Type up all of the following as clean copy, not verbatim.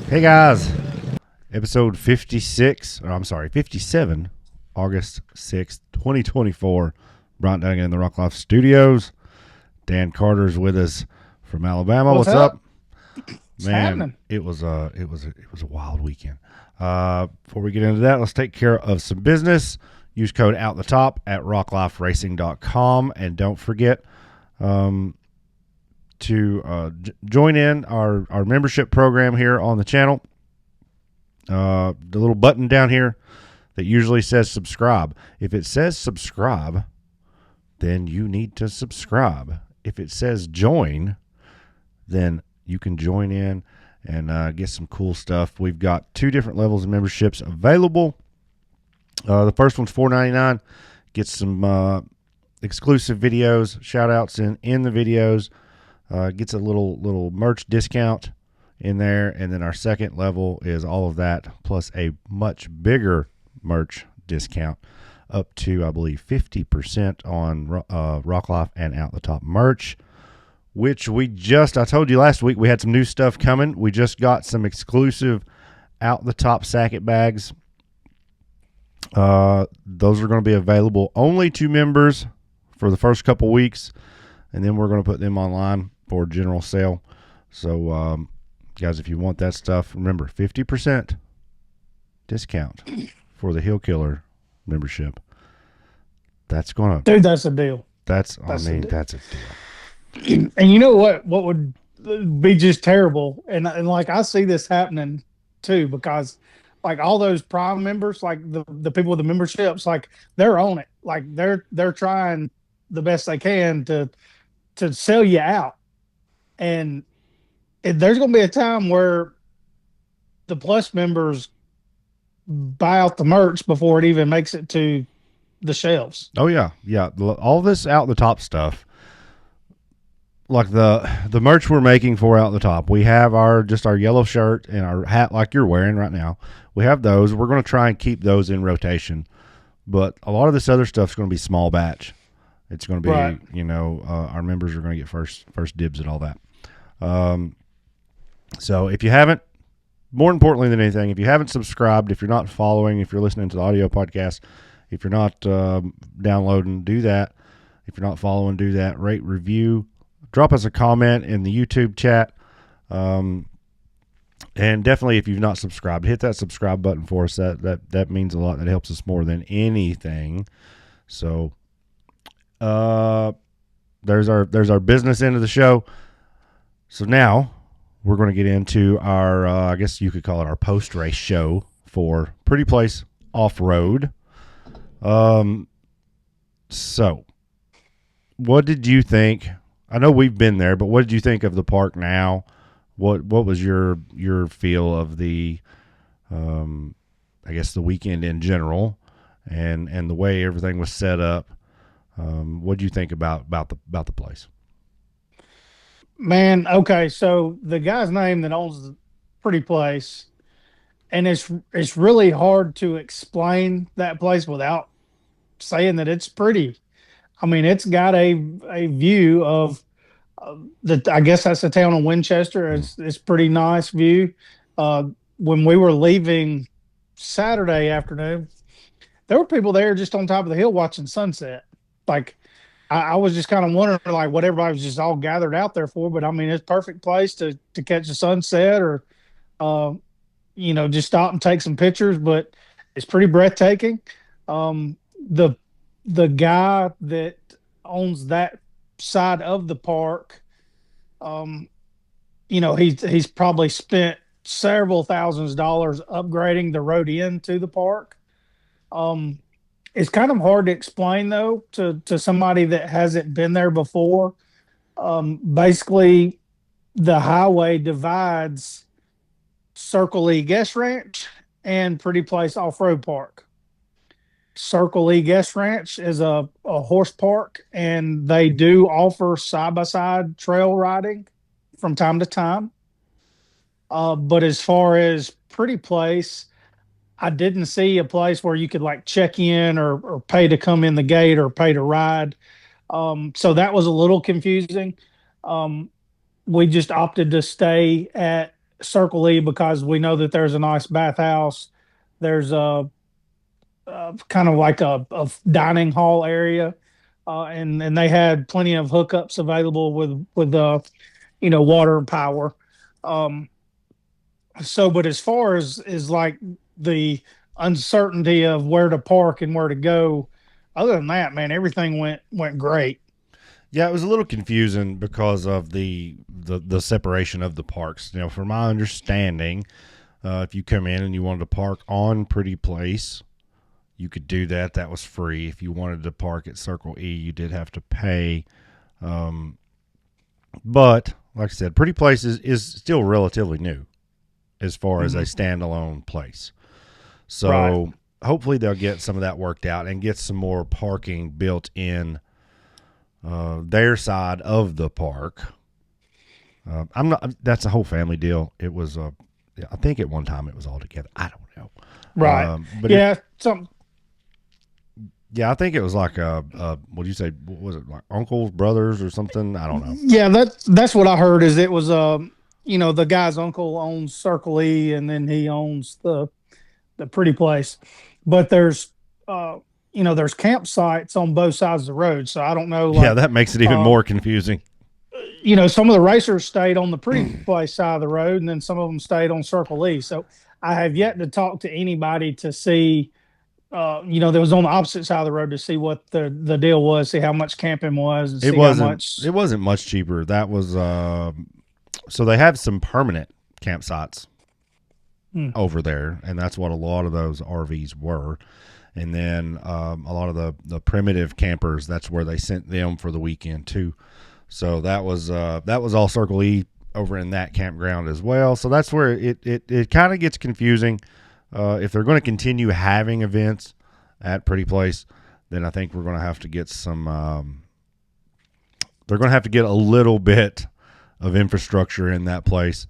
Hey guys, episode 56, or I'm sorry, 57, August 6th, 2024. Bryant down in the Rock Life Studios. Dan Carter's with us from Alabama. What's What's up? up? What's Man, happening? it was a wild weekend. Before we get into that, let's take care of some business. Use code out the top at rockliferacing.com, and don't forget to join in our membership program here on the channel. The little button down here that usually says subscribe. If it says subscribe, then you need to subscribe. If it says join, then you can join in and get some cool stuff. We've got two different levels of memberships available. The first one's $4.99. Get some exclusive videos, shout outs in the videos. Gets a little merch discount in there. And then our second level is all of that plus a much bigger merch discount up to, I believe, 50% on Rock Life and Out the Top merch, which I told you last week, we had some new stuff coming. We just got some exclusive Out the Top Sacket bags. Those are going to be available only to members for the first couple weeks, and then we're going to put them online for general sale. So, guys, if you want that stuff, remember 50% discount for the Hill Killer membership. That's gonna. Dude, that's a deal. That's. I That's a mean, deal. that's a deal. And you know what? What would be just terrible? And like I see this happening too, because like all those Prime members, like the people with the memberships, like they're on it. Like they're trying the best they can to sell you out. And there's going to be a time where the Plus members buy out the merch before it even makes it to the shelves. Oh yeah, yeah. All this Out the Top stuff, like the merch we're making for Out the Top. We have our yellow shirt and our hat like you're wearing right now. We have those. We're going to try and keep those in rotation, but a lot of this other stuff is going to be small batch. It's going to Right. be, our members are going to get first dibs at all that. So if you haven't, more importantly than anything, if you haven't subscribed, if you're not following, if you're listening to the audio podcast, if you're not downloading, do that. If you're not following, do that. Rate, review, drop us a comment in the YouTube chat. And definitely, if you've not subscribed, hit that subscribe button for us. That means a lot. That helps us more than anything. So, there's our business end of the show. So now we're going to get into our, I guess you could call it our post-race show for Pretty Place Offroad. So what did you think? I know we've been there, but what did you think of the park now? What was your feel of the, I guess the weekend in general, and the way everything was set up? What did you think about the place? Man, okay, so the guy's name that owns the pretty place, and it's really hard to explain that place without saying that it's pretty. I mean, it's got a view of the I guess that's the town of Winchester. Mm. It's pretty nice view. Uh, when we were leaving Saturday afternoon, there were people there just on top of the hill watching sunset. Like I was just kind of wondering like what everybody was just all gathered out there for. But I mean, it's perfect place to catch the sunset or uh, just stop and take some pictures. But it's pretty breathtaking. Um, the the guy that owns that side of the park, um, he's probably spent several thousands of dollars upgrading the road into the park. Um, it's kind of hard to explain though to somebody that hasn't been there before. Basically, the highway divides Circle E Guest Ranch and Pretty Place Off Road Park. Circle E Guest Ranch is a horse park, and they do offer side by side trail riding from time to time. But as far as Pretty Place, I didn't see a place where you could like check in or pay to come in the gate or pay to ride. So that was a little confusing. Um, we just opted to stay at Circle E because we know that there's a nice bathhouse. There's kind of like a dining hall area, and they had plenty of hookups available with water and power. Um, but as far as like the uncertainty of where to park and where to go, other than that, man, everything went great. Yeah, it was a little confusing because of the separation of the parks. From my understanding, if you come in and you wanted to park on Pretty Place, you could do that. That was free. If you wanted to park at Circle E, you did have to pay. But like I said, Pretty Place is still relatively new as far as a standalone place. So Right. hopefully they'll get some of that worked out and get some more parking built in their side of the park. I'm not. That's a whole family deal. It was. I think at one time it was all together. I don't know. Right. But Yeah. Some. yeah, I think it was like what do you say? What was it, like uncles, brothers, or something? I don't know. Yeah. That's what I heard. Is it was the guy's uncle owns Circle E, and then he owns the Pretty Place. But uh there's campsites on both sides of the road. So I don't know, Yeah, like, that makes it even uh more confusing. some of the racers stayed on the Pretty Place side of the road, and then some of them stayed on Circle E. So I have yet to talk to anybody to see, that was on the opposite side of the road, to see what the deal was, see how much camping was, and It see how wasn't. much. It wasn't much cheaper. That was. So they have some permanent campsites Hmm. over there, and that's what a lot of those RVs were. And then a lot of the primitive campers, that's where they sent them for the weekend too. So that was all Circle E over in that campground as well. So that's where it kind of gets confusing. If they're going to continue having events at Pretty Place, then I think we're going to have to get some. They're going to have to get a little bit of infrastructure in that place.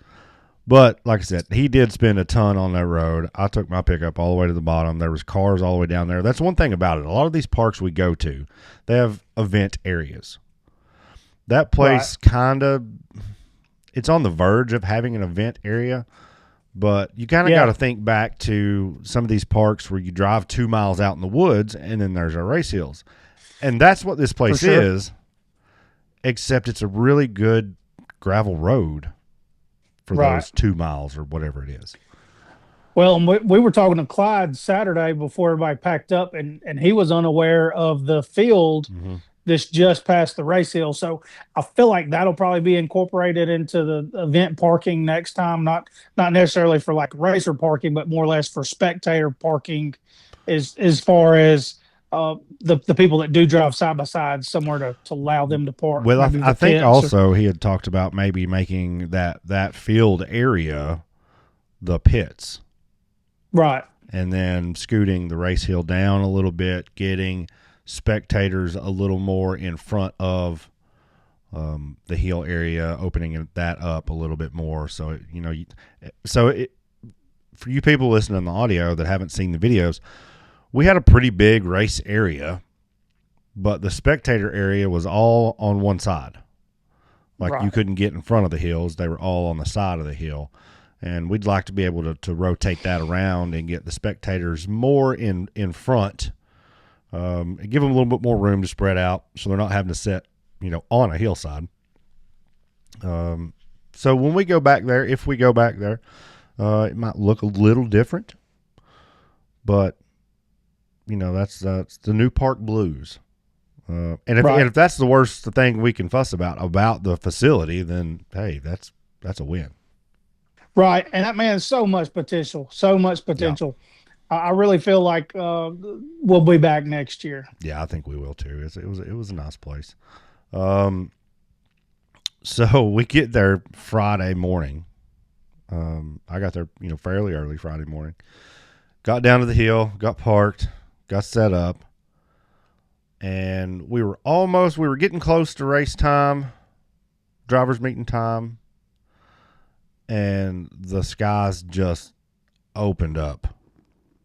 But like I said, he did spend a ton on that road. I took my pickup all the way to the bottom. There was cars all the way down there. That's one thing about it. A lot of these parks we go to, they have event areas. That Right. place it's on the verge of having an event area, but you kind of got Yeah, to think back to some of these parks where you drive 2 miles out in the woods and then there's our race hills. And that's what this for place sure. is, except it's a really good gravel road for Right. those 2 miles or whatever it is. Well, and we were talking to Clyde Saturday before everybody packed up, and he was unaware of the field Mm-hmm. this just past the race hill. So I feel like that'll probably be incorporated into the event parking next time. Not necessarily for like racer parking, but more or less for spectator parking, as far as the people that do drive side by side, somewhere to allow them to park, Well, maybe I the think pits or also he had talked about maybe making that field area the pits, right. and then scooting the race hill down a little bit, getting spectators a little more in front of the hill area, opening that up a little bit more. So for you people listening on the audio that haven't seen the videos, we had a pretty big race area, but the spectator area was all on one side. Like you Right. couldn't get in front of the hills; they were all on the side of the hill. And we'd like to be able to rotate that around and get the spectators more in front, and give them a little bit more room to spread out, so they're not having to sit, on a hillside. So when we go back there, if we go back there, it might look a little different, but that's the new park blues. And Right. if that's the worst thing we can fuss about the facility, then hey, that's a win. Right. And that man has so much potential, so much Yeah, potential. I really feel like we'll be back next year. yeah, I think we will too. It was a nice place. Um, so we get there Friday morning. I got there, fairly early Friday morning. Got down to the hill, got parked, got set up, and we were getting close to race time, drivers meeting time, and the skies just opened up.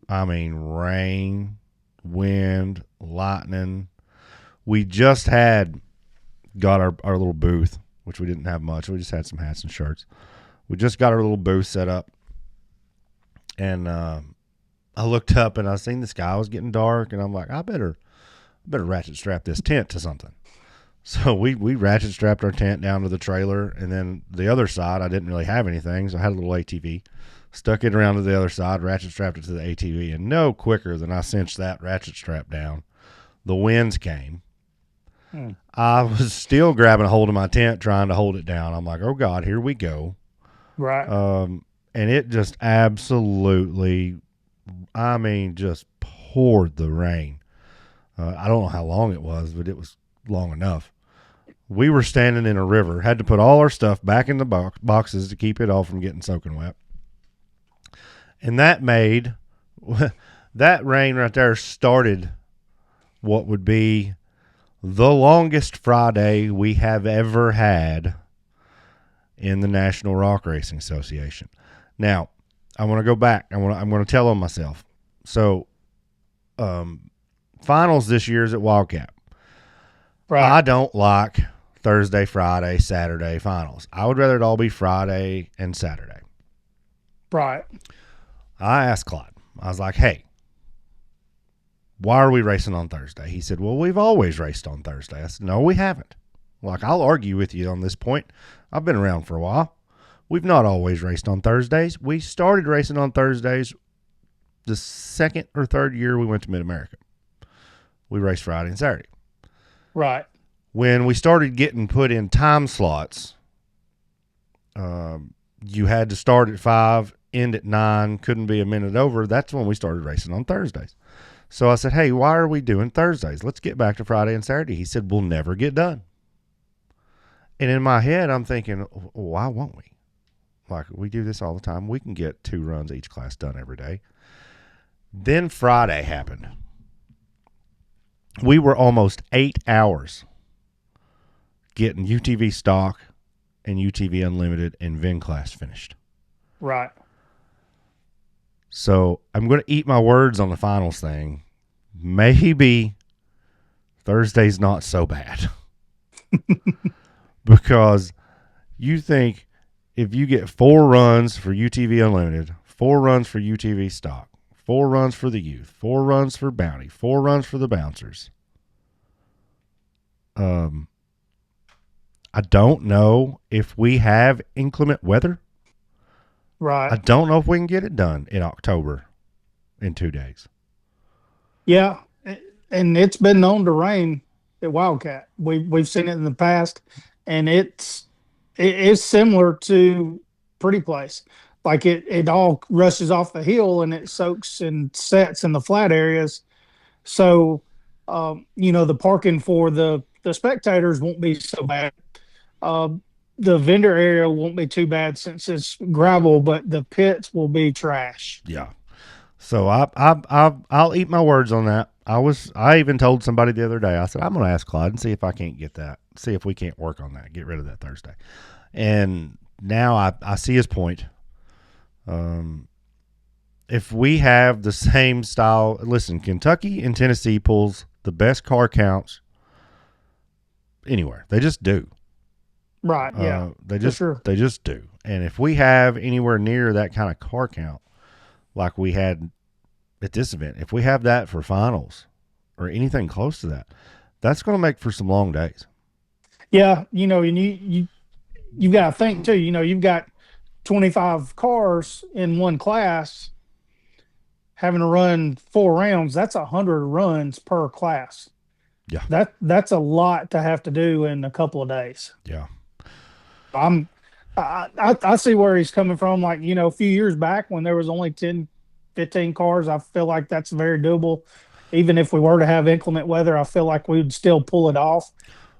I mean, rain, wind, lightning. We just had got our little booth, which we didn't have much. We just had some hats and shirts. We just got our little booth set up, and I looked up and I seen the sky was getting dark, and I'm like, I better ratchet strap this tent to something. So we ratchet strapped our tent down to the trailer, and then the other side, I didn't really have anything, so I had a little ATV. Stuck it around to the other side, ratchet strapped it to the ATV, and no quicker than I cinched that ratchet strap down, the winds came. I was still grabbing a hold of my tent, trying to hold it down. I'm like, oh, God, here we go. Right. And it just absolutely, just poured the rain. I don't know how long it was, but it was long enough. We were standing in a river, had to put all our stuff back in the boxes to keep it all from getting soaking wet. And that made, that rain right there started what would be the longest Friday we have ever had in the National Rock Racing Association. Now, I want to go back. I'm going to tell on myself. So, finals this year is at Wildcat. Right. I don't like Thursday, Friday, Saturday finals. I would rather it all be Friday and Saturday. Right. I asked Clyde. I was like, hey, why are we racing on Thursday? He said, well, we've always raced on Thursday. I said, no, we haven't. Like, I'll argue with you on this point. I've been around for a while. We've not always raced on Thursdays. We started racing on Thursdays the second or third year we went to Mid-America. We raced Friday and Saturday. Right. When we started getting put in time slots, you had to start at 5, end at 9, couldn't be a minute over. That's when we started racing on Thursdays. So I said, hey, why are we doing Thursdays? Let's get back to Friday and Saturday. He said, we'll never get done. And in my head, I'm thinking, why won't we? Like, we do this all the time. We can get 2 runs each class done every day. Then Friday happened. We were almost 8 hours getting UTV stock and UTV Unlimited and VIN class finished. Right. So I'm going to eat my words on the finals thing. Maybe Thursday's not so bad. Because you think if you get 4 runs for UTV Unlimited, 4 runs for UTV stock, 4 runs for the youth, 4 runs for bounty, 4 runs for the bouncers. I don't know if we have inclement weather. Right. I don't know if we can get it done in October in 2 days. Yeah, and it's been known to rain at Wildcat. We've seen it in the past, and it's similar to Pretty Place. Like it all rushes off the hill and it soaks and sets in the flat areas. So, the parking for the spectators won't be so bad. The vendor area won't be too bad since it's gravel, but the pits will be trash. Yeah. So I'll eat my words on that. I even told somebody the other day, I said, I'm going to ask Clyde and see if I can't get that, see if we can't work on that, get rid of that Thursday. And now I see his point. If we have the same style, listen, Kentucky and Tennessee pulls the best car counts anywhere. They just do. Right. Yeah. They just do. And if we have anywhere near that kind of car count, like we had at this event, if we have that for finals or anything close to that, that's going to make for some long days. Yeah. And you got to think too, you've got 25 cars in one class having to run 4 rounds. That's 100 runs per class. Yeah. That's a lot to have to do in a couple of days. Yeah. I see where he's coming from. Like, a few years back when there was only 10, 15 cars, I feel like that's very doable. Even if we were to have inclement weather, I feel like we would still pull it off.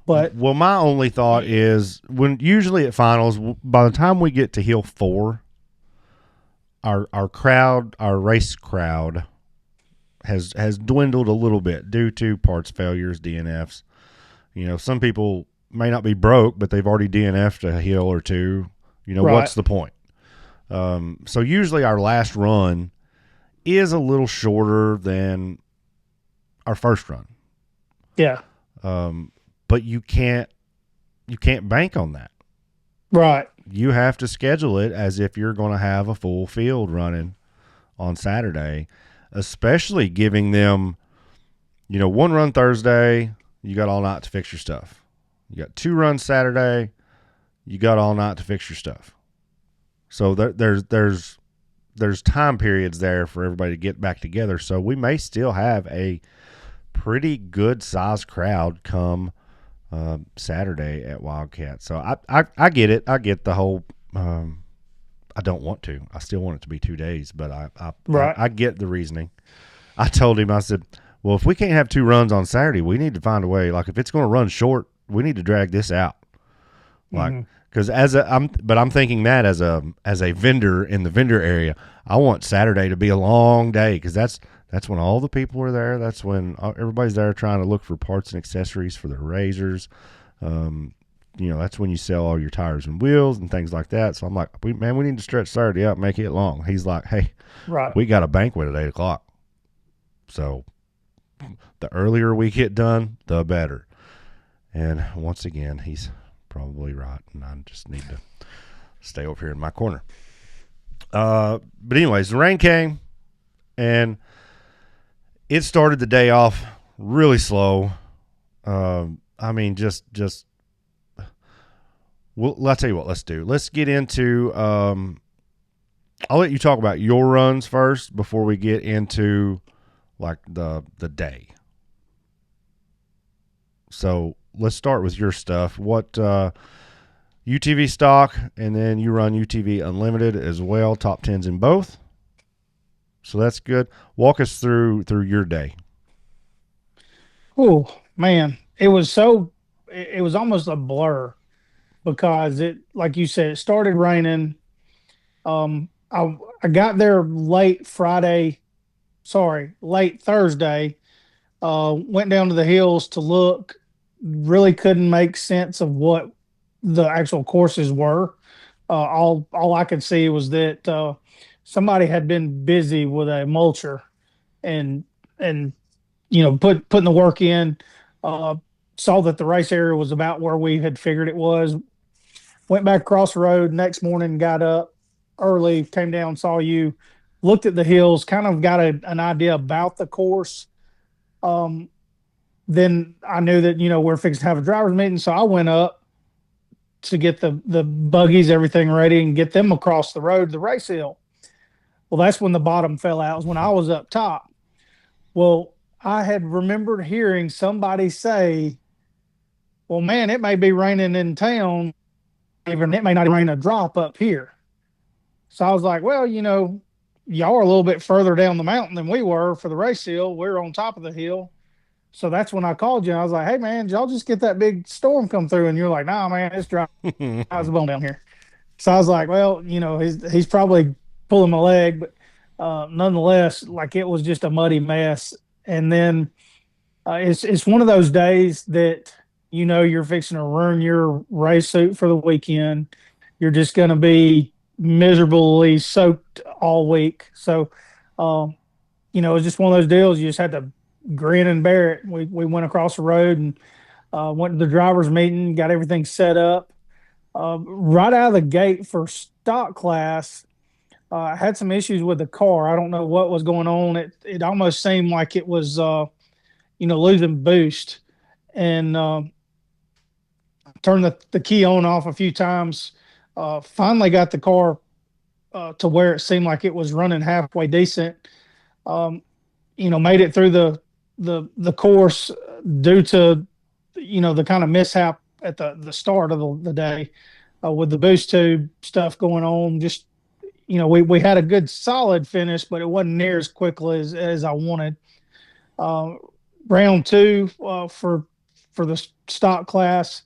But well, my only thought is when usually at finals, by the time we get to hill 4, our race crowd has dwindled a little bit due to parts failures, DNFs. Some people may not be broke, but they've already DNF'd a hill or 2. Right. What's the point? So usually our last run is a little shorter than our first run. Yeah. But you can't bank on that. Right. you have to schedule it as if you're going to have a full field running on Saturday, especially giving them, one run Thursday, you got all night to fix your stuff. You got two runs Saturday, you got all night to fix your stuff. So there's time periods there for everybody to get back together. So we may still have a pretty good sized crowd come Saturday at Wildcat. So I get it. I get the whole. I don't want to. I still want it to be 2 days, but I get the reasoning. I told him, I said, well, if we can't have two runs on Saturday, we need to find a way. Like if it's going to run short, we need to drag this out. Like because I'm thinking that as a vendor in the vendor area, I want Saturday to be a long day because that's when all the people are there. That's when everybody's there trying to look for parts and accessories for their razors. That's when you sell all your tires and wheels and things like that. So I'm like, we need to stretch Saturday out and make it long. He's like, hey, we got a banquet at 8:00. So the earlier we get done, the better. And once again, he's probably right. And I just need to stay over here in my corner. But anyways, the rain came and it started the day off really slow. Well, I'll tell you what, let's do. Let's get into I'll let you talk about your runs first before we get into like the day. So let's start with your stuff. What UTV stock, and then you run UTV Unlimited as well, top 10s in both. So that's good. Walk us through your day. Oh man, it was almost a blur because it, like you said, it started raining. I got there late Thursday. Went down to the hills to look. Really couldn't make sense of what the actual courses were. All I could see was that somebody had been busy with a mulcher and putting the work in. Uh, Saw that the race area was about where we had figured it was. Went back across the road next morning, got up early, came down, saw you, looked at the hills, kind of got an idea about the course. Um, then I knew that we're fixing to have a driver's meeting, so I went up to get the buggies, everything ready, and get them across the road to the race hill. Well, that's when the bottom fell out. Was when I was up top. Well, I had remembered hearing somebody say, "Well, man, it may be raining in town, even it may not rain a drop up here." So I was like, "Well, y'all are a little bit further down the mountain than we were for the race hill. We're on top of the hill." So that's when I called you. I was like, "Hey, man, did y'all just get that big storm come through?" And you're like, "Nah, man, it's dry as a bone down here." So I was like, "Well, he's probably pulling my leg," but nonetheless, like it was just a muddy mess. And then it's one of those days that you're fixing to ruin your race suit for the weekend. You're just going to be miserably soaked all week. So, it was just one of those deals. You just had to grin and bear it. We went across the road and went to the driver's meeting, got everything set up. Right out of the gate for stock class, I had some issues with the car. I don't know what was going on. It almost seemed like it was losing boost, and turned the key on off a few times. Finally got the car to where it seemed like it was running halfway decent. Um, made it through the course due to the kind of mishap at the start of the day with the boost tube stuff going on. Just we had a good solid finish, but it wasn't near as quickly as I wanted. Uh, Round two for the stock class,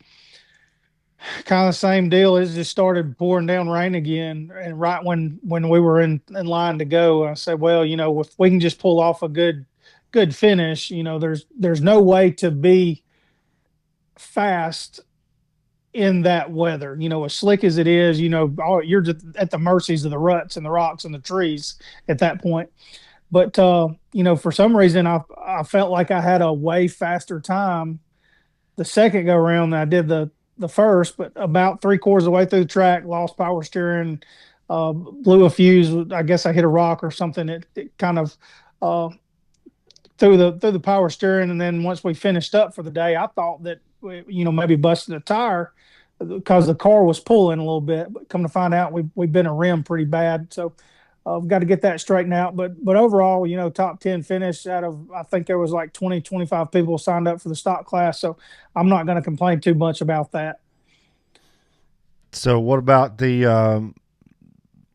kind of the same deal. It just started pouring down rain again, and right when we were in line to go, I said, "Well, if we can just pull off a good finish, there's no way to be fast in that weather. As slick as it is, you're just at the mercies of the ruts and the rocks and the trees at that point." But for some reason, I felt like I had a way faster time the second go around than I did the first, but about three-quarters of the way through the track, lost power steering, blew a fuse. I guess I hit a rock or something. It kind of uh, through the power steering, and then once we finished up for the day, I thought that maybe busted a tire because the car was pulling a little bit. But come to find out, we've been a rim pretty bad, so we've got to get that straightened out. But overall, top 10 finish out of, I think there was like 20, 25 people signed up for the stock class, so I'm not going to complain too much about that. So what about the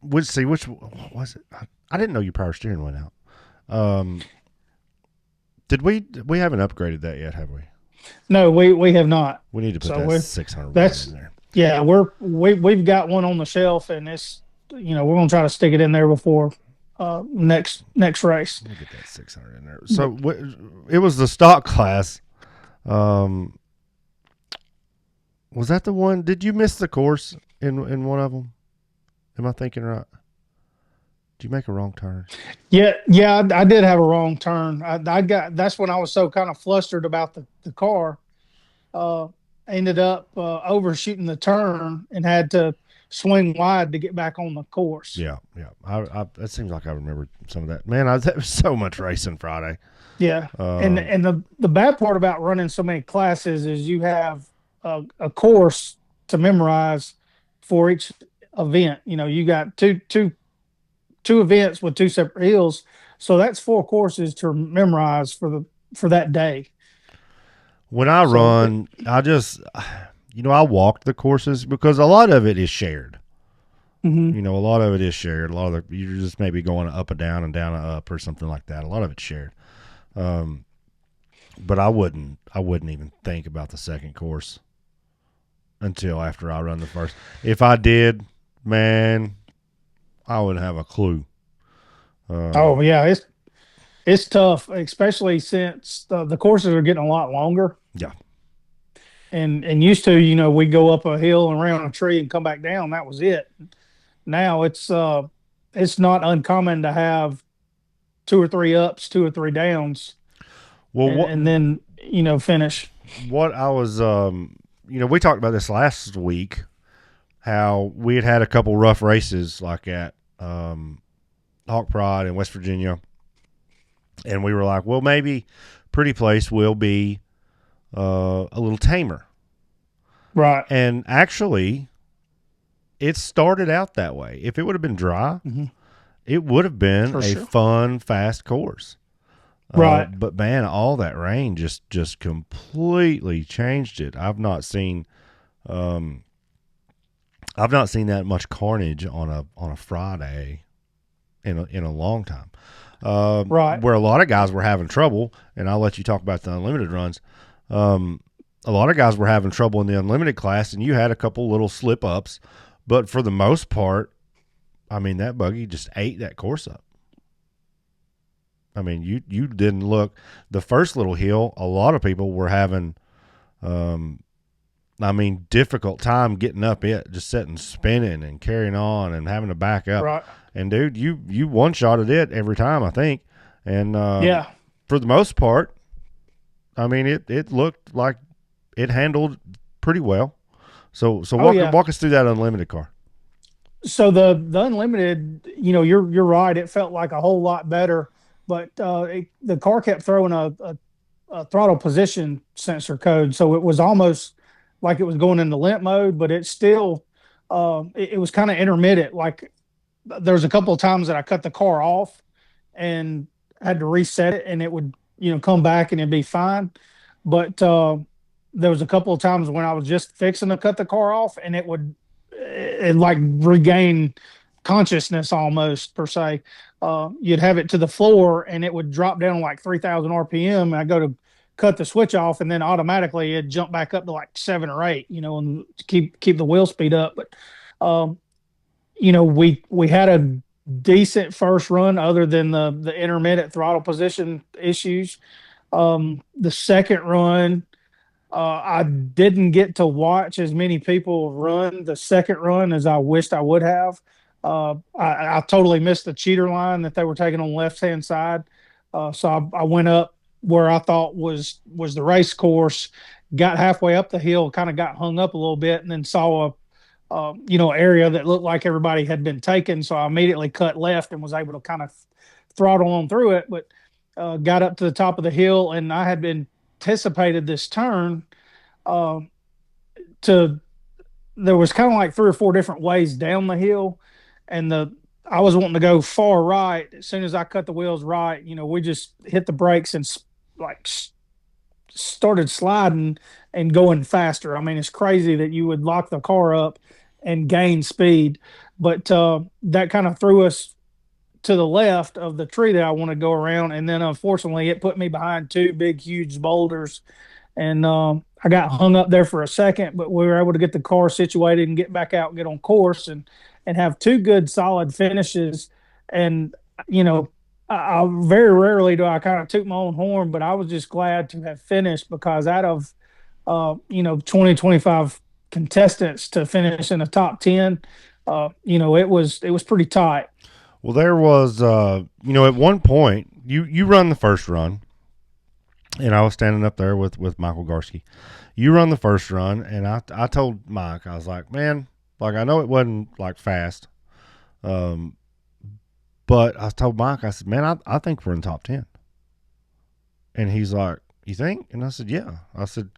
which was it? I didn't know your power steering went out. Did we haven't upgraded that yet, have we? No, we have not. We need to put So that 600 that's in there. Yeah, we've got one on the shelf, and we're gonna try to stick it in there before next race. Let me get that 600 in there. So it was the stock class. Was that the one? Did you miss the course in one of them? Am I thinking right? Did you make a wrong turn? Yeah, I did have a wrong turn. That's when I was so kind of flustered about the car. Uh, Ended up overshooting the turn and had to swing wide to get back on the course. Yeah. That seems like I remember some of that. Man, that was so much racing Friday. Yeah, and the bad part about running so many classes is you have a course to memorize for each event. You got two events with two separate hills, so that's four courses to memorize for that day. When I run, I just, I walk the courses because a lot of it is shared. Mm-hmm. A lot of it is shared. A lot of you're just maybe going up and down and up or something like that. A lot of it's shared. But I wouldn't even think about the second course until after I run the first. If I did, man, I wouldn't have a clue. Oh yeah, it's tough, especially since the courses are getting a lot longer. Yeah. And used to, we go up a hill and around a tree and come back down. That was it. Now it's not uncommon to have two or three ups, two or three downs. Well, and then finish. What I was, we talked about this last week, how we had a couple rough races like at Hawk Pride in West Virginia, and we were like, well, maybe Pretty Place will be a little tamer, right? And actually, it started out that way. If it would have been dry, mm-hmm. it would have been For a sure. fun, fast course. Right. But man, all that rain just completely changed it. I've not seen that much carnage on a Friday in a long time. Right. Where a lot of guys were having trouble, and I'll let you talk about the unlimited runs. A lot of guys were having trouble in the unlimited class, and you had a couple little slip ups, but for the most part, I mean, that buggy just ate that course up. I mean, you didn't look. The first little hill, a lot of people were having, difficult time getting up it, just sitting, spinning and carrying on and having to back up. Right. And dude, you one-shotted it every time, I think. And yeah, for the most part, I mean, it looked like it handled pretty well. So walk us through that unlimited car. So the unlimited, you're right. It felt like a whole lot better, but the car kept throwing a throttle position sensor code, so it was almost like it was going into limp mode, but it still it was kind of intermittent. Like there was a couple of times that I cut the car off and had to reset it, and it would come back and it'd be fine. But there was a couple of times when I was just fixing to cut the car off, and it like regain consciousness almost per se. You'd have it to the floor and it would drop down like 3,000 RPM. And I go to cut the switch off, and then automatically it'd jump back up to like 7 or 8, and keep the wheel speed up. But, we had a decent first run other than the intermittent throttle position issues. The second run, I didn't get to watch as many people run the second run as I wished I would have. I totally missed the cheater line that they were taking on the left-hand side. So I went up where I thought was the race course. Got halfway up the hill, kind of got hung up a little bit, and then saw area that looked like everybody had been taken. So I immediately cut left and was able to kind of throttle on through it. But got up to the top of the hill, and I had been anticipated this turn uh, to there was kind of like three or four different ways down the hill, and the I was wanting to go far right. As soon as I cut the wheels right, we just hit the brakes and like started sliding and going faster. I mean, it's crazy that you would lock the car up and gain speed, but that kind of threw us to the left of the tree that I want to go around, and then unfortunately, it put me behind two big, huge boulders, and I got hung up there for a second, but we were able to get the car situated and get back out and get on course and have two good solid finishes. And I very rarely do I kind of toot my own horn, but I was just glad to have finished because out of 20 25 contestants to finish in the top 10, it was pretty tight. Well, there was, at one point, you run the first run, and I was standing up there with Michael Garski. You run the first run, and I told Mike, I was like, man, like, I know it wasn't, like, fast, but I told Mike, I said, man, I think we're in top 10. And he's like, you think? And I said, yeah. I said,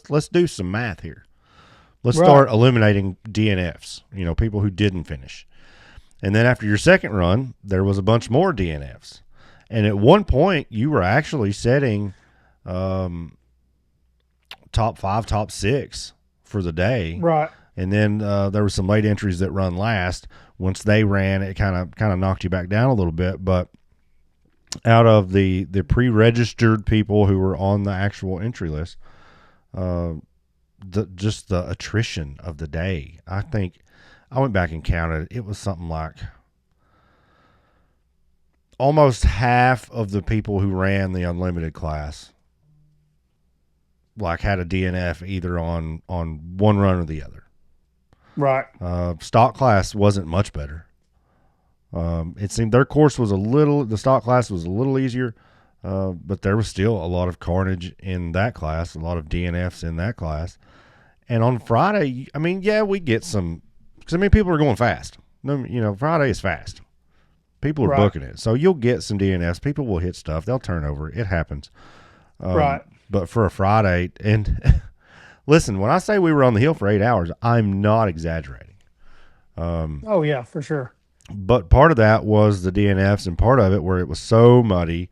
let's do some math here. Let's start eliminating DNFs, people who didn't finish. And then after your second run, there was a bunch more DNFs. And at one point, you were actually setting top 5, top 6 for the day. Right. And then there were some late entries that run last. Once they ran, it kind of knocked you back down a little bit. But out of the pre-registered people who were on the actual entry list, just the attrition of the day, I think I went back and counted. It was something like almost half of the people who ran the unlimited class like had a DNF either on one run or the other. Right. Stock class wasn't much better. It seemed their course was the stock class was a little easier, but there was still a lot of carnage in that class, a lot of DNFs in that class. And on Friday, I mean, yeah, we get some, because, people are going fast. Friday is fast. People are booking it. So you'll get some DNFs. People will hit stuff. They'll turn over. It happens. Right. But for a Friday, and listen, when I say we were on the hill for 8 hours, I'm not exaggerating. Oh, yeah, for sure. But part of that was the DNFs, and part of it where it was so muddy,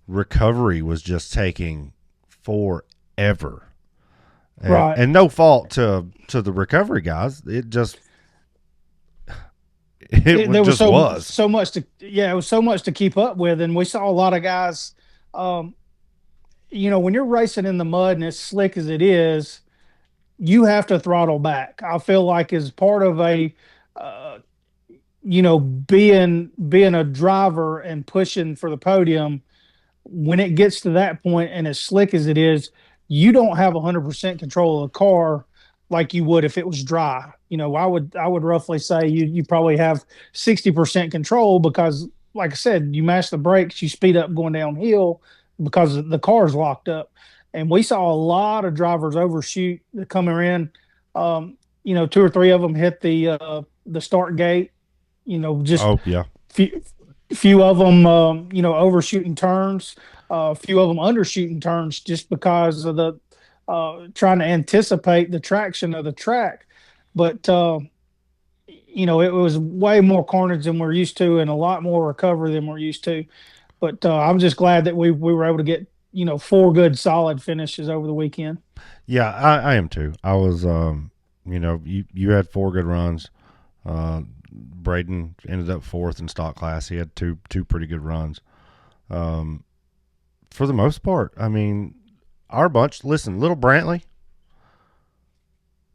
recovery was just taking forever. Right. And no fault to the recovery guys. It just it there just was so much it was so much to keep up with, and we saw a lot of guys. When you're racing in the mud and as slick as it is, you have to throttle back. I feel like as part of a being a driver and pushing for the podium, when it gets to that point and as slick as it is, you don't have 100% control of the car like you would if it was dry. I would roughly say you probably have 60% control because, like I said, you mash the brakes, you speed up going downhill because the car's locked up. And we saw a lot of drivers overshoot coming in. 2 or 3 of them hit the start gate. Just few of them, overshooting turns, a few of them undershooting turns just because of the trying to anticipate the traction of the track. But, it was way more carnage than we're used to and a lot more recovery than we're used to. But I'm just glad that we were able to get, 4 good solid finishes over the weekend. Yeah, I am too. I was, you had 4 good runs. Braden ended up 4th in stock class. He had two pretty good runs. For the most part, our bunch, listen, little Brantley,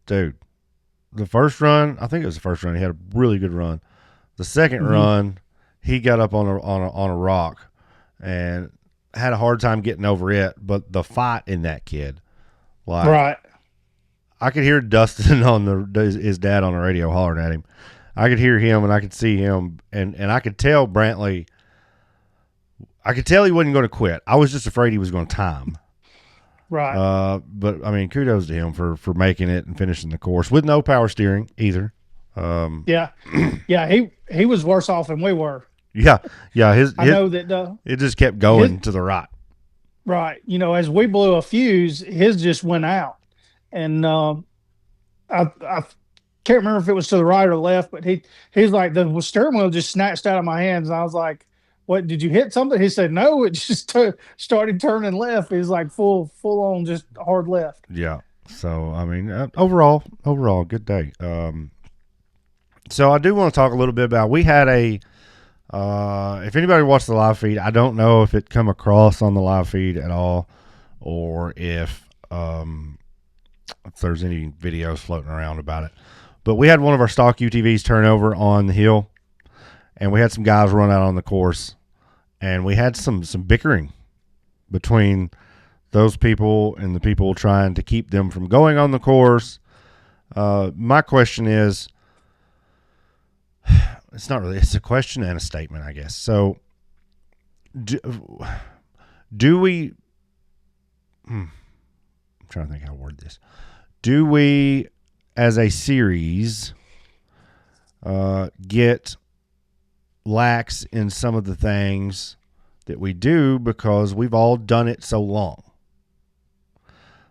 dude, the first run, I think it was the first run, he had a really good run. The second run, he got up on a rock and had a hard time getting over it, but the fight in that kid, like, right. I could hear Dustin his dad on the radio hollering at him. I could hear him and I could see him, and I could tell Brantley, I could tell he wasn't going to quit. I was just afraid he was going to time. Right. But I mean, kudos to him for making it and finishing the course with no power steering either. Yeah. Yeah. He was worse off than we were. Yeah, yeah. I know that it just kept going to the right. right. You know, as we blew a fuse, his just went out, and I can't remember if it was to the right or left, but he's like the steering wheel just snatched out of my hands, and I was like, "What? Did you hit something?" He said, "No, it just started turning left." He's like full on just hard left. Yeah. So I mean, overall, good day. So I do want to talk a little bit about we had a. If anybody watched the live feed, I don't know if it come across on the live feed at all, or if there's any videos floating around about it. But we had one of our stock UTVs turn over on the hill, and we had some guys run out on the course, and we had some bickering between those people and the people trying to keep them from going on the course. My question is, it's not really, it's a question and a statement, I guess. So do we, I'm trying to think how to word this. Do we, as a series, get lax in some of the things that we do because we've all done it so long?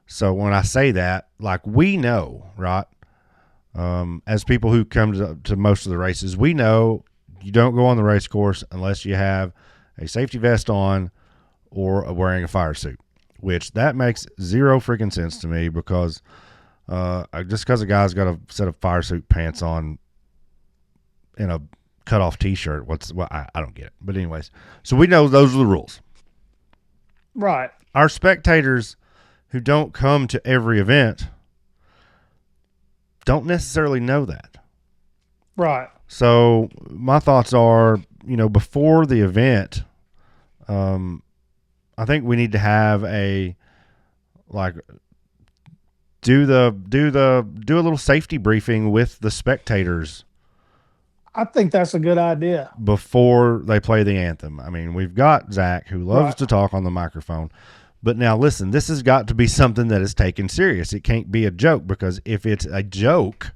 So when I say that, like, we know, right? As people who come to most of the races, we know you don't go on the race course unless you have a safety vest on or wearing a fire suit, which that makes zero freaking sense to me because just because a guy's got a set of fire suit pants on in a cut off t-shirt, I don't get it. But anyways, so we know those are the rules. Right. Our spectators who don't come to every event don't necessarily know that. Right. So my thoughts are, before the event, I think we need to have do a little safety briefing with the spectators. I think that's a good idea. Before they play the anthem. I mean, we've got Zach who loves to talk on the microphone. But now, listen, this has got to be something that is taken serious. It can't be a joke because if it's a joke,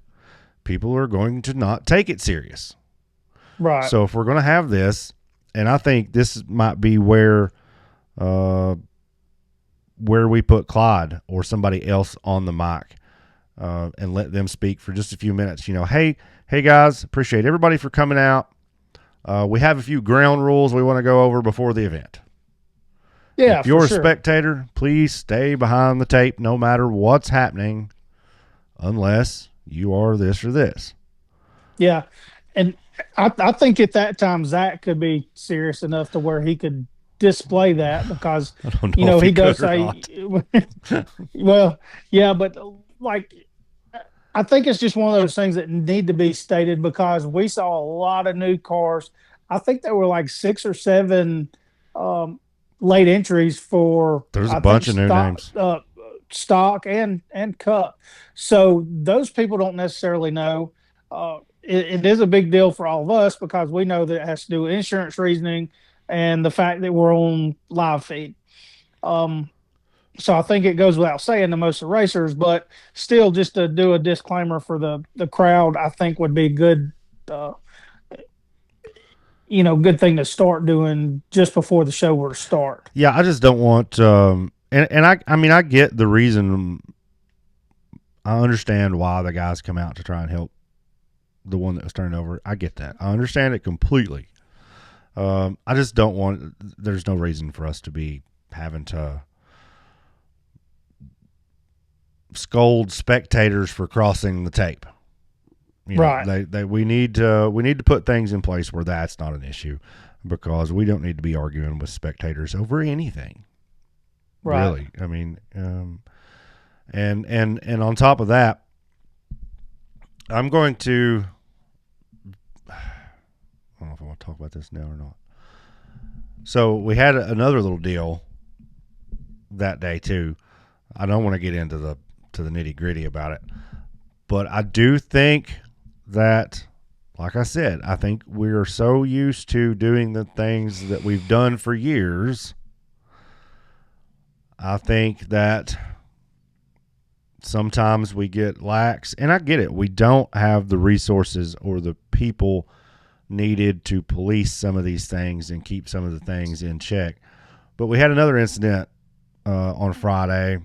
people are going to not take it serious. Right. So if we're going to have this, and I think this might be where we put Clyde or somebody else on the mic and let them speak for just a few minutes. Hey guys, appreciate everybody for coming out. We have a few ground rules we want to go over before the event. Yeah, if you're a spectator, please stay behind the tape no matter what's happening unless you are this or this. Yeah. And I think at that time, Zach could be serious enough to where he could display that because, I don't know if he does say, well, yeah, but like, I think it's just one of those things that need to be stated because we saw a lot of new cars. I think there were like 6 or 7 late entries for there's a bunch of new names, stock and cup. So those people don't necessarily know. It is a big deal for all of us because we know that it has to do with insurance reasoning and the fact that we're on live feed. So I think it goes without saying to most of the racers, but still, just to do a disclaimer for the crowd, I think would be good. Good thing to start doing just before the show were to start. Yeah, I just don't want, and I mean, I get the reason. I understand why the guys come out to try and help the one that was turned over. I get that. I understand it completely. I just don't want, there's no reason for us to be having to scold spectators for crossing the tape. Right. We need to put things in place where that's not an issue because we don't need to be arguing with spectators over anything. Right. Really. I mean, and on top of that, I'm going to, I don't know if I want to talk about this now or not. So we had another little deal that day too. I don't want to get into the nitty gritty about it, but I do think that like I said, I think we're so used to doing the things that we've done for years. I think that sometimes we get lax, and I get it. We don't have the resources or the people needed to police some of these things and keep some of the things in check. But we had another incident on Friday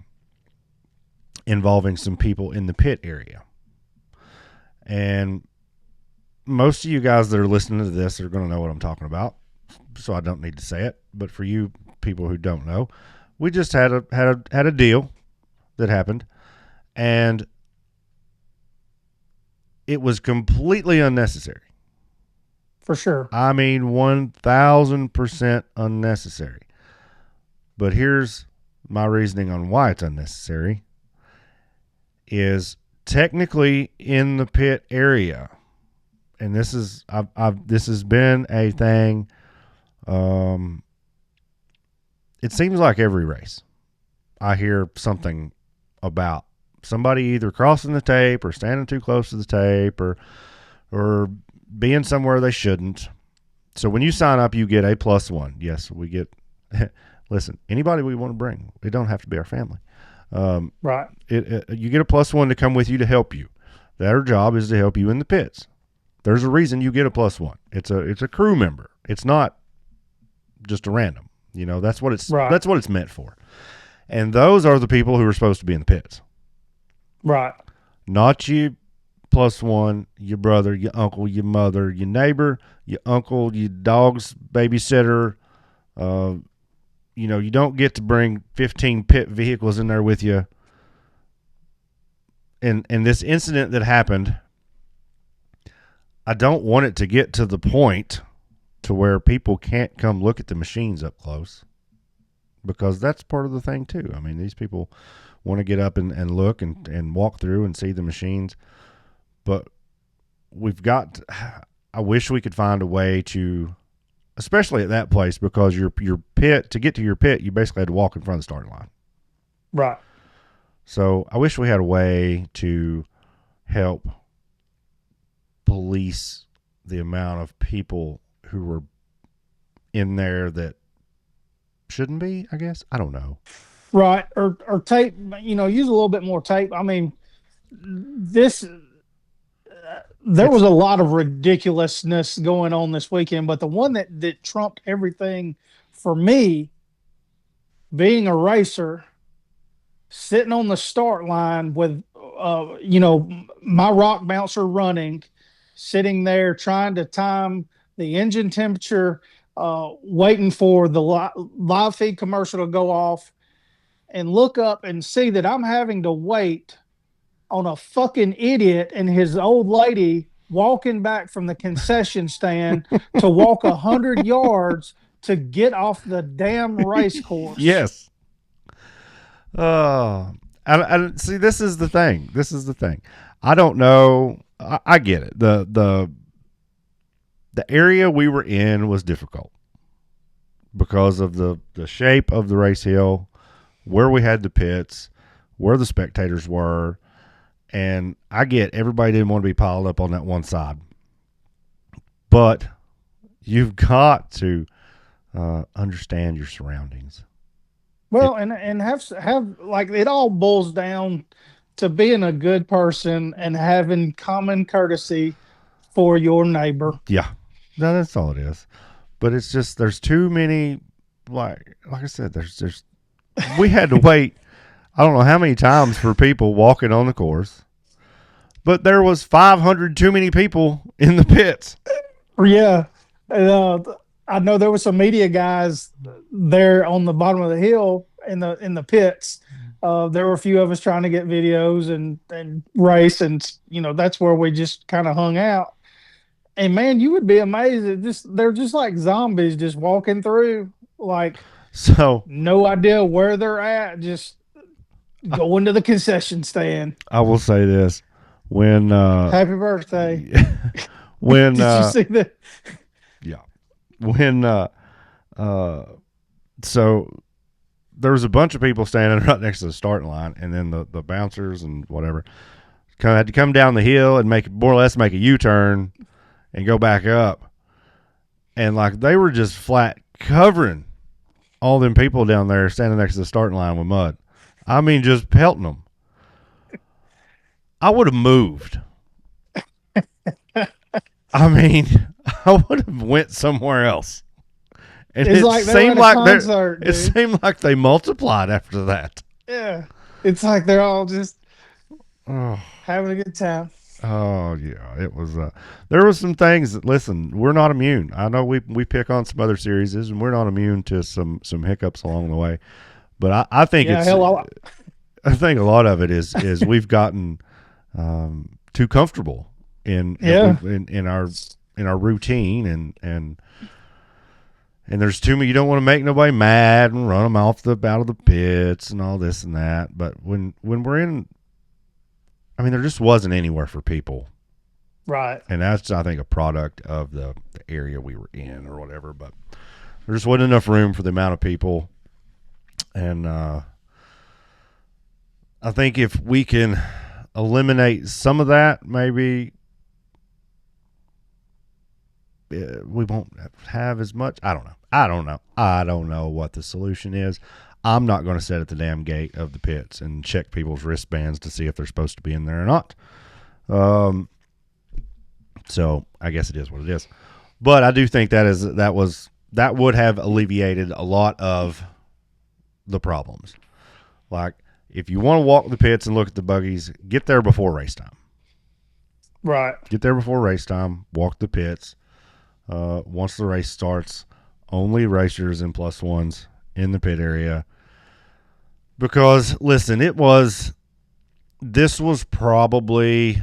involving some people in the pit area. And most of you guys that are listening to this are going to know what I'm talking about, so I don't need to say it. But for you people who don't know, we just had a deal that happened, and it was completely unnecessary. For sure. I mean, 1,000% unnecessary. But here's my reasoning on why it's unnecessary. Is technically in the pit area, and this is this has been a thing. It seems like every race I hear something about somebody either crossing the tape or standing too close to the tape or being somewhere they shouldn't. So when you sign up, you get a +1. Yes, we get. Listen, anybody we want to bring, it don't have to be our family. Right. You get a +1 to come with you to help you. Their job is to help you in the pits. There's a reason you get a +1. It's a crew member. It's not just a random. You know, that's what it's meant for. And those are the people who are supposed to be in the pits. Right. Not you +1, your brother, your uncle, your mother, your neighbor, your uncle, your dog's babysitter. You know, you don't get to bring 15 pit vehicles in there with you. And this incident that happened, I don't want it to get to the point to where people can't come look at the machines up close, because that's part of the thing too. I mean, these people want to get up and look and walk through and see the machines, but I wish we could find a way to, especially at that place, because your pit, to get to your pit, you basically had to walk in front of the starting line. Right. So I wish we had a way to help police the amount of people who were in there that shouldn't be, I guess. I don't know. Right. Or tape, use a little bit more tape. I mean, there was a lot of ridiculousness going on this weekend, but the one that trumped everything for me, being a racer, sitting on the start line with, my rock bouncer running, sitting there trying to time the engine temperature, waiting for the live feed commercial to go off, and look up and see that I'm having to wait on a fucking idiot and his old lady walking back from the concession stand to walk 100 yards to get off the damn race course. Yes. I see. This is the thing. I don't know. I get it. The area we were in was difficult because of the shape of the race hill, where we had the pits, where the spectators were. And I get everybody didn't want to be piled up on that one side. But you've got to understand your surroundings. Well, and have like, it all boils down to being a good person and having common courtesy for your neighbor. Yeah. No, that's all it is. But it's just, there's too many, like I said, there's we had to wait I don't know how many times for people walking on the course, but there was 500 too many people in the pits. Yeah. I know there were some media guys there on the bottom of the hill in the pits. There were a few of us trying to get videos and race, and that's where we just kind of hung out. And man, you would be amazed. They're just like zombies, just walking through, like, so no idea where they're at, just going to the concession stand. I will say this: when happy birthday. When did you see that? Yeah. When so there was a bunch of people standing right next to the starting line, and then the bouncers and whatever had to come down the hill and more or less make a U-turn and go back up. And like they were just flat covering all them people down there standing next to the starting line with mud. I mean, just pelting them. I would have moved. I mean, I would have went somewhere else. And It's it like they were seemed at a like concert, it dude. seemed like they multiplied after that. Yeah. It's like they're all just Oh, having a good time. oh yeah, it was. There was some things that listen, we're not immune. I know we pick on some other series, and we're not immune to some hiccups along the way. But I think Yeah, hell, I think a lot of it is we've gotten too comfortable yeah, in our routine and there's too many. You don't want to make nobody mad and run them out of the pits and all this and that. But when we're in, I mean, there just wasn't anywhere for people, right. and that's I think a product of the area we were in or whatever. But there just wasn't enough room for the amount of people, and I think if we can eliminate some of that, maybe we won't have as much. I don't know. I don't know what the solution is. I'm not going to sit at the damn gate of the pits and check people's wristbands to see if they're supposed to be in there or not. So I guess it is what it is. But I do think that would have alleviated a lot of the problems. Like if you want to walk the pits and look at the buggies, get there before race time. Right. Get there before race time. Walk the pits. Once the race starts, only racers and plus ones in the pit area. Because listen, this was probably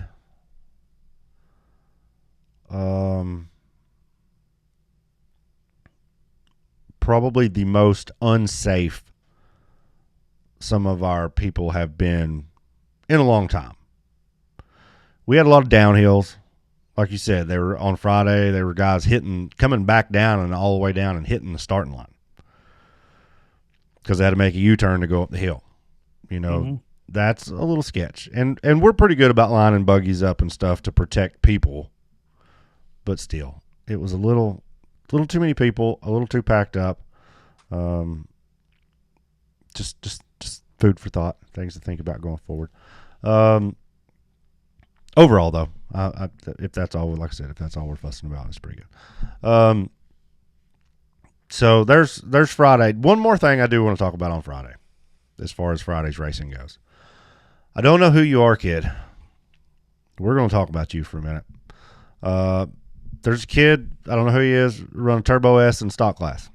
probably the most unsafe some of our people have been in a long time. We had a lot of downhills. Like you said, they were on Friday. There were guys coming back down and all the way down and hitting the starting line because they had to make a U-turn to go up the hill. You know, That's a little sketch. And we're pretty good about lining buggies up and stuff to protect people. But still, it was a little too many people, a little too packed up. Just food for thought, things to think about going forward. Overall, though, if that's all, like I said, if that's all we're fussing about, it's pretty good. So there's Friday. One more thing I do want to talk about on Friday, as far as Friday's racing goes. I don't know who you are, kid. We're going to talk about you for a minute. There's a kid, I don't know who he is, running Turbo S in stock class.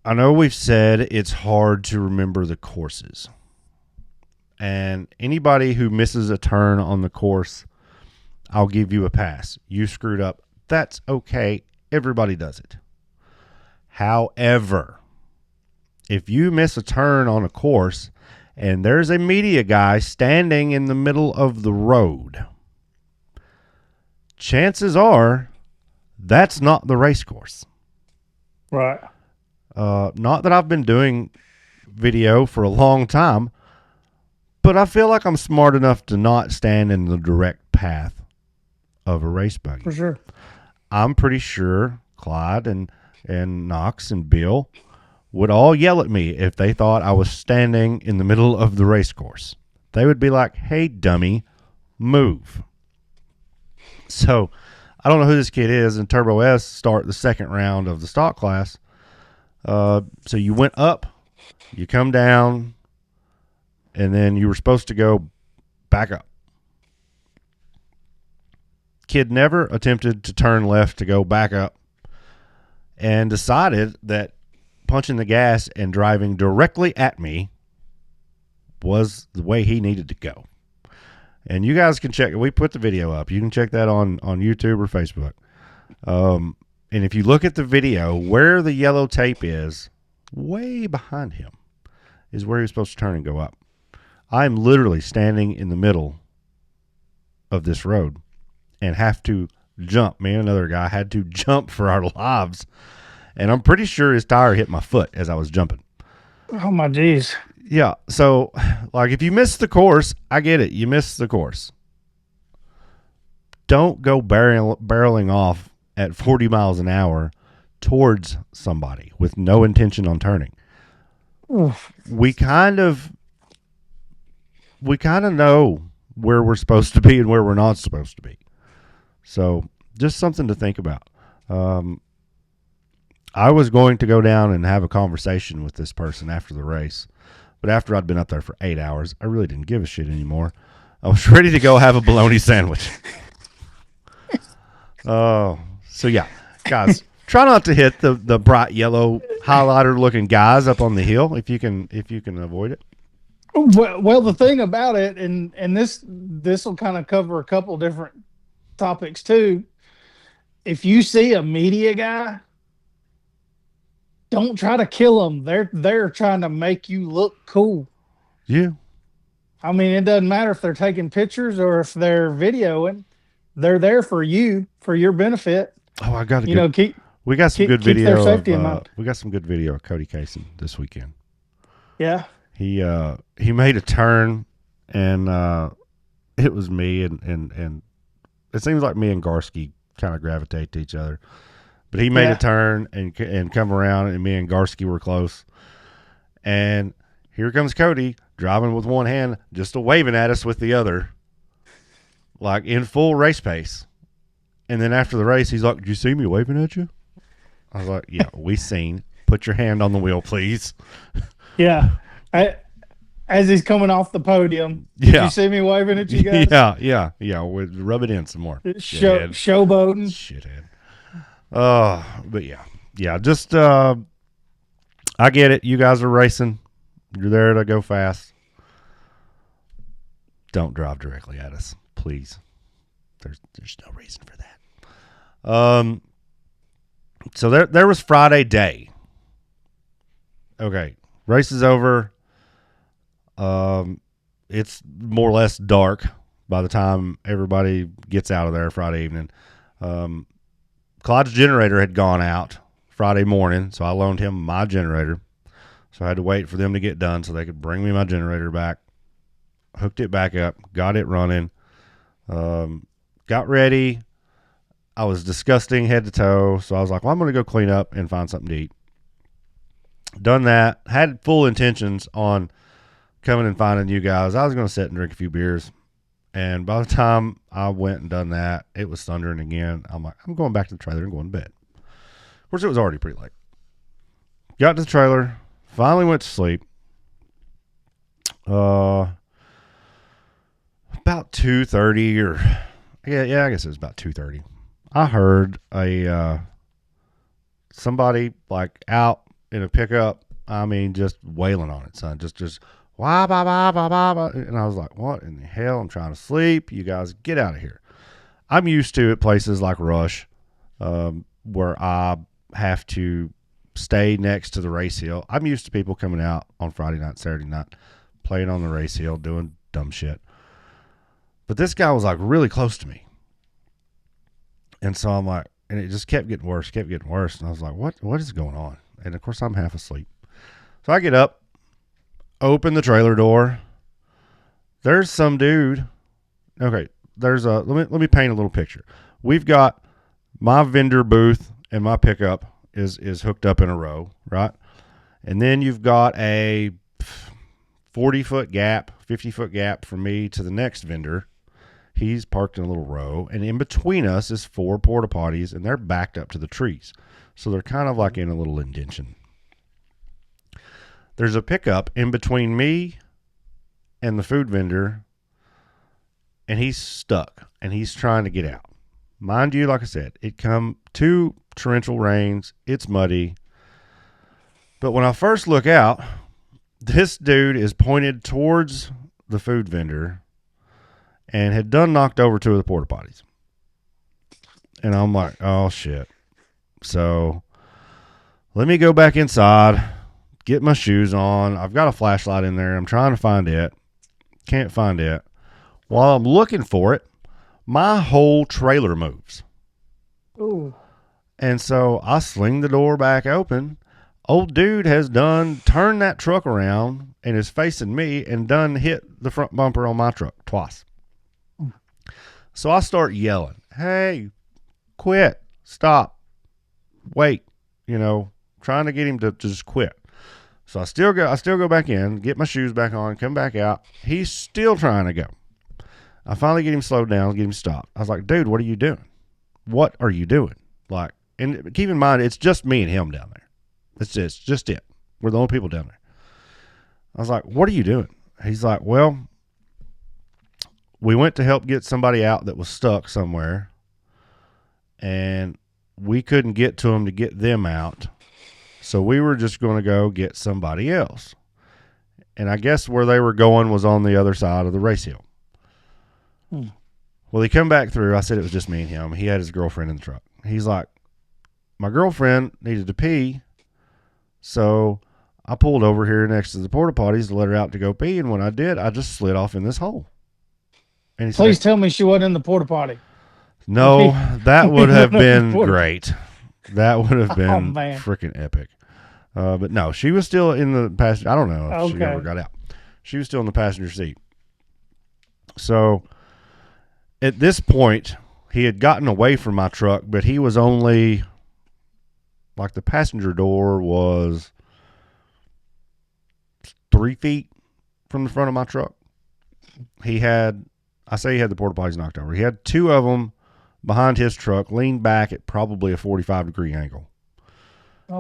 I know we've said it's hard to remember the courses. And anybody who misses a turn on the course, I'll give you a pass. You screwed up. That's okay. Everybody does it. However, if you miss a turn on a course and there's a media guy standing in the middle of the road, chances are that's not the race course. Right. Not that I've been doing video for a long time, but I feel like I'm smart enough to not stand in the direct path of a race buggy. For sure. I'm pretty sure Clyde and Knox and Bill would all yell at me if they thought I was standing in the middle of the race course. They would be like, "Hey, dummy, move." So I don't know who this kid is. And Turbo S start the second round of the stock class. So you went up, you come down, and then you were supposed to go back up. Kid never attempted to turn left to go back up and decided that punching the gas and driving directly at me was the way he needed to go. And you guys can check it. We put the video up. You can check that on YouTube or Facebook. And if you look at the video, where the yellow tape is, way behind him, is where he's supposed to turn and go up. I'm literally standing in the middle of this road and have to jump. Me and another guy had to jump for our lives. And I'm pretty sure his tire hit my foot as I was jumping. Oh, my geez. Yeah. So, like, if you miss the course, I get it. You missed the course. Don't go barreling off at 40 miles an hour towards somebody with no intention on turning. Oof. We kind of know where we're supposed to be and where we're not supposed to be. So just something to think about. I was going to go down and have a conversation with this person after the race, but after I'd been up there for 8 hours, I really didn't give a shit anymore. I was ready to go have a bologna sandwich. Oh, so yeah, guys, try not to hit the bright yellow highlighter looking guys up on the hill if you can avoid it. Well, the thing about it, and this will kind of cover a couple different topics too. If you see a media guy, don't try to kill them. They're trying to make you look cool. Yeah. I mean, it doesn't matter if they're taking pictures or if they're videoing. They're there for you, for your benefit. Oh, I got we got some good keep video. Their safety in mind. We got some good video of Cody Casey this weekend. Yeah. He made a turn, and it was me, and it seems like me and Garski kind of gravitate to each other. But he made a turn and come around, and me and Garski were close. And here comes Cody driving with one hand, just waving at us with the other, like in full race pace. And then after the race, he's like, "Did you see me waving at you?" I was like, "Yeah, we seen. Put your hand on the wheel, please." Yeah. As he's coming off the podium, did you see me waving at you guys? Yeah. We'll rub it in some more. Showboating. Shithead. But yeah. Just I get it. You guys are racing. You're there to go fast. Don't drive directly at us, please. There's no reason for that. So there was Friday day. Okay, race is over. It's more or less dark by the time everybody gets out of there Friday evening. Clyde's generator had gone out Friday morning, so I loaned him my generator. So I had to wait for them to get done so they could bring me my generator back. Hooked it back up, got it running, got ready. I was disgusting head to toe, so I was like, well, I'm going to go clean up and find something to eat. Done that. Had full intentions on coming and finding you guys. I was going to sit and drink a few beers. And by the time I went and done that, it was thundering again. I'm like, I'm going back to the trailer and going to bed. Of course, it was already pretty late. Got to the trailer. Finally went to sleep. About 2:30 or yeah, I guess it was about 2:30. I heard somebody like out in a pickup. I mean, just wailing on it, son. Just wah ba ba ba ba ba. And I was like, what in the hell? I'm trying to sleep. You guys get out of here. I'm used to at places like Rush, where I have to stay next to the race hill. I'm used to people coming out on Friday night, Saturday night, playing on the race hill, doing dumb shit. But this guy was like really close to me. And so I'm like, and it just kept getting worse. And I was like, what is going on? And of course I'm half asleep. So I get up, open the trailer door. There's some dude. Okay. Let me paint a little picture. We've got my vendor booth and my pickup is hooked up in a row, right? And then you've got a 40-foot gap, 50-foot gap from me to the next vendor. He's parked in a little row, and in between us is 4 porta potties, and they're backed up to the trees. So they're kind of like in a little indention. There's a pickup in between me and the food vendor, and he's stuck, and he's trying to get out. Mind you, like I said, it come 2 torrential rains. It's muddy. But when I first look out, this dude is pointed towards the food vendor and had done knocked over 2 of the porta potties. And I'm like, oh, shit. So let me go back inside, get my shoes on. I've got a flashlight in there. I'm trying to find it. Can't find it. While I'm looking for it, my whole trailer moves. Ooh. And so I sling the door back open. Old dude has done turned that truck around and is facing me and done hit the front bumper on my truck twice. So I start yelling, hey, quit, stop, wait, trying to get him to just quit. So I still go back in, get my shoes back on, come back out. He's still trying to go. I finally get him slowed down, get him stopped. I was like, dude, what are you doing? What are you doing? Like, and keep in mind, it's just me and him down there. It's just it. We're the only people down there. I was like, what are you doing? He's like, well, we went to help get somebody out that was stuck somewhere, and we couldn't get to them to get them out. So we were just going to go get somebody else. And I guess where they were going was on the other side of the race hill. Well, he come back through. I said it was just me and him. He had his girlfriend in the truck. He's like, my girlfriend needed to pee, so I pulled over here next to the porta potties to let her out to go pee, and when I did, I just slid off in this hole. And he Please said, tell me she wasn't in the porta potty. no, that would have been great. That would have been freaking epic. But no, she was still in the passenger. I don't know if she ever got out. She was still in the passenger seat. So at this point, he had gotten away from my truck, but he was only, like, the passenger door was 3 feet from the front of my truck. He had the porta potties knocked over. He had two of them behind his truck, leaned back at probably a 45-degree angle.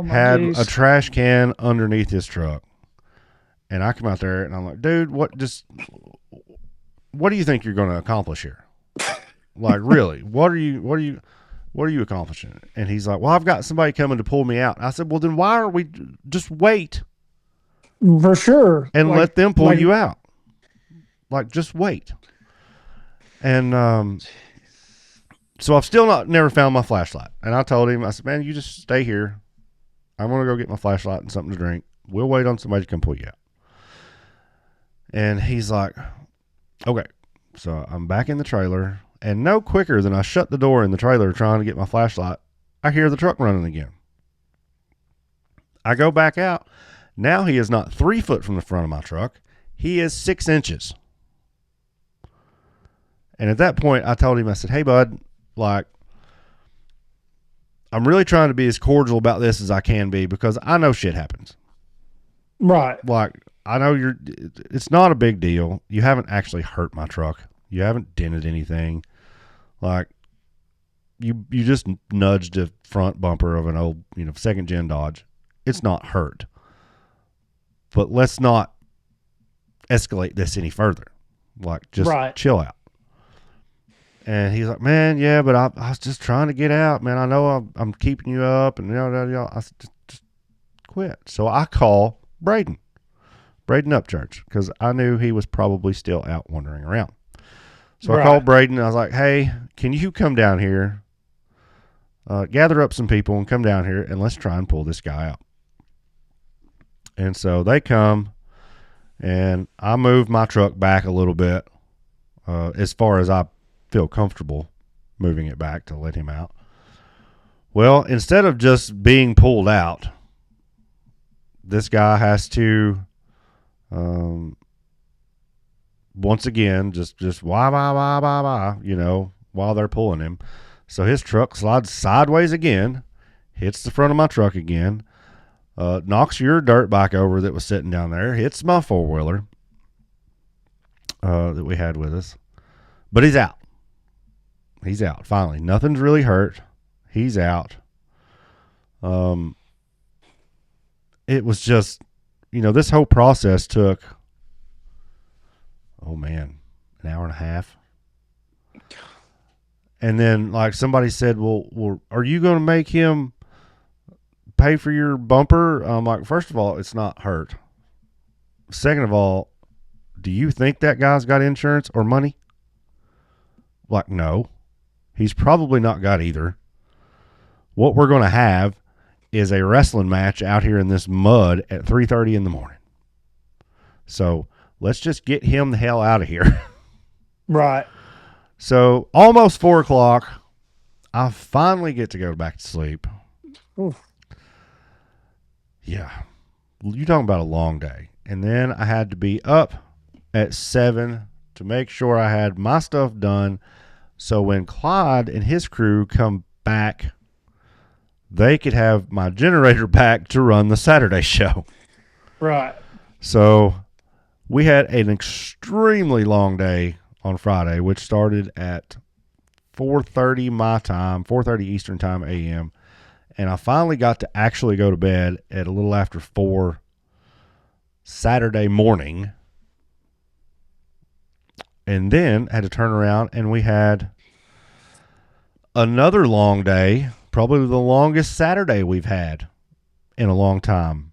Had a trash can underneath his truck. And I come out there and I'm like, dude, what do you think you're going to accomplish here? Like, really, what are you accomplishing? And he's like, well, I've got somebody coming to pull me out. I said, well, then why are we just wait for sure and let them pull you out? Like, just wait. And so I've still never found my flashlight. And I told him, I said, man, you just stay here. I'm going to go get my flashlight and something to drink. We'll wait on somebody to come pull you out. And he's like, okay. So I'm back in the trailer, and no quicker than I shut the door in the trailer trying to get my flashlight, I hear the truck running again. I go back out. Now he is not 3 foot from the front of my truck. He is 6 inches. And at that point, I told him, I said, hey, bud, like, I'm really trying to be as cordial about this as I can be because I know shit happens. Right. Like, I know it's not a big deal. You haven't actually hurt my truck. You haven't dented anything. Like, you just nudged the front bumper of an old, second gen Dodge. It's not hurt. But let's not escalate this any further. Like, just chill out. And he's like, man, yeah, but I was just trying to get out, man. I know I'm keeping you up, and I said, just quit. So I call Braden Upchurch, because I knew he was probably still out wandering around. So I called Braden. I was like, hey, can you come down here, gather up some people and come down here, and let's try and pull this guy out. And so they come, and I moved my truck back a little bit, as far as I feel comfortable moving it back to let him out. Well, instead of just being pulled out, this guy has to, once again, just while they're pulling him. So his truck slides sideways again, hits the front of my truck again, knocks your dirt bike over that was sitting down there, hits my four-wheeler that we had with us. But he's out. He's out, finally. Nothing's really hurt. He's out. It was just, this whole process took, an hour and a half. And then, like, somebody said, well, are you going to make him pay for your bumper? I'm like, first of all, it's not hurt. Second of all, do you think that guy's got insurance or money? Like, no. He's probably not got either. What we're going to have is a wrestling match out here in this mud at 3:30 in the morning. So let's just get him the hell out of here. Right. So almost 4 o'clock, I finally get to go back to sleep. Oof. Yeah. Yeah. You talking about a long day. And then I had to be up at 7 to make sure I had my stuff done. So when Clyde and his crew come back, they could have my generator back to run the Saturday show. Right. So we had an extremely long day on Friday, which started at 4:30 my time, 4:30 Eastern time a.m. And I finally got to actually go to bed at a little after 4 Saturday morning. And then had to turn around and we had another long day, probably the longest Saturday we've had in a long time.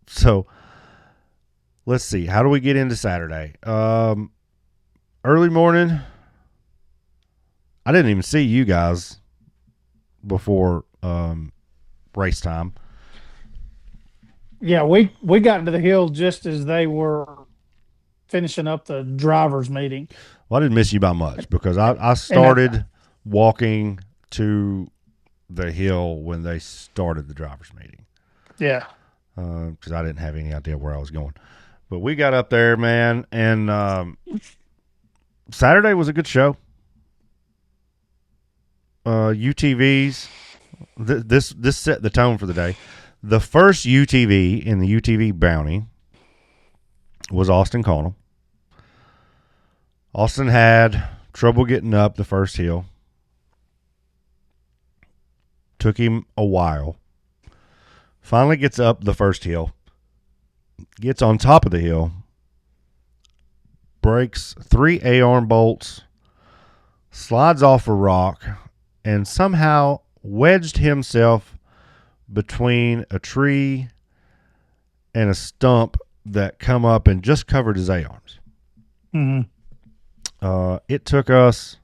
So let's see. How do we get into Saturday? Early morning. I didn't even see you guys before race time. Yeah, we got into the hill just as they were finishing up the drivers meeting. Well, I didn't miss you by much because I And started walking to the hill when they started the drivers meeting. Yeah. Because I didn't have any idea where I was going. But we got up there, man, and Saturday was a good show. UTVs, this set the tone for the day. The first UTV in the UTV Bounty was Austin Connell. Austin had trouble getting up the first hill. Took him a while. Finally gets up the first hill. Gets on top of the hill. Breaks 3 A-arm bolts. Slides off a rock. And somehow wedged himself between a tree and a stump that come up and just covered his A-arms. Mm-hmm. It took us,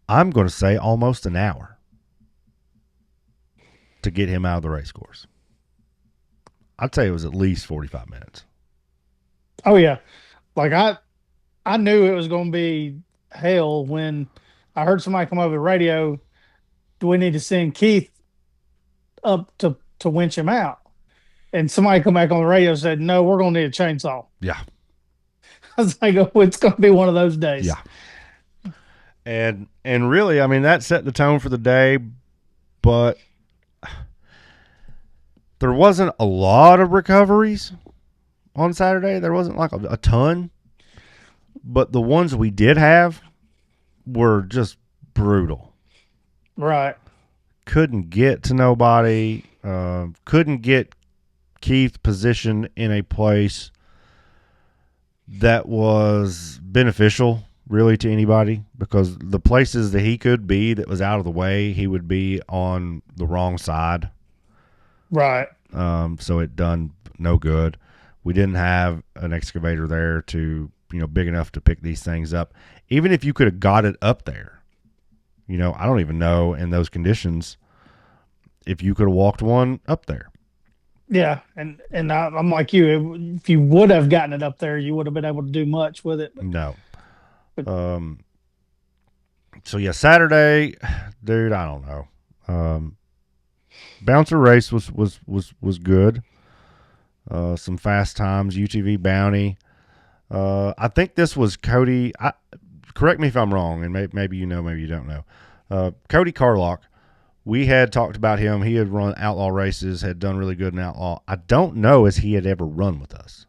I'm going to say, almost an hour to get him out of the race course. I'd say it was at least 45 minutes. Oh yeah. Like I knew it was going to be hell when I heard somebody come over the radio. Do we need to send Keith up to winch him out? And somebody come back on the radio and said, no, we're going to need a chainsaw. Yeah. I was like, oh, it's going to be one of those days. Yeah. And really, I mean, that set the tone for the day, but there wasn't a lot of recoveries on Saturday. There wasn't like a ton, but the ones we did have were just brutal. Right. Couldn't get to nobody. Couldn't get Keith positioned in a place that was beneficial really to anybody, because the places that he could be that was out of the way, he would be on the wrong side. Right. So it done no good. We didn't have an excavator there to, big enough to pick these things up. Even if you could have got it up there, I don't even know in those conditions if you could have walked one up there. Yeah, and I'm like you. If you would have gotten it up there, you would have been able to do much with it. No. So yeah, Saturday, dude, I don't know. Bouncer race was good. Some fast times, UTV Bounty. I think this was Cody. Correct me if I'm wrong, and maybe you know, maybe you don't know. Cody Carlock. We had talked about him. He had run outlaw races, had done really good in outlaw. I don't know as he had ever run with us.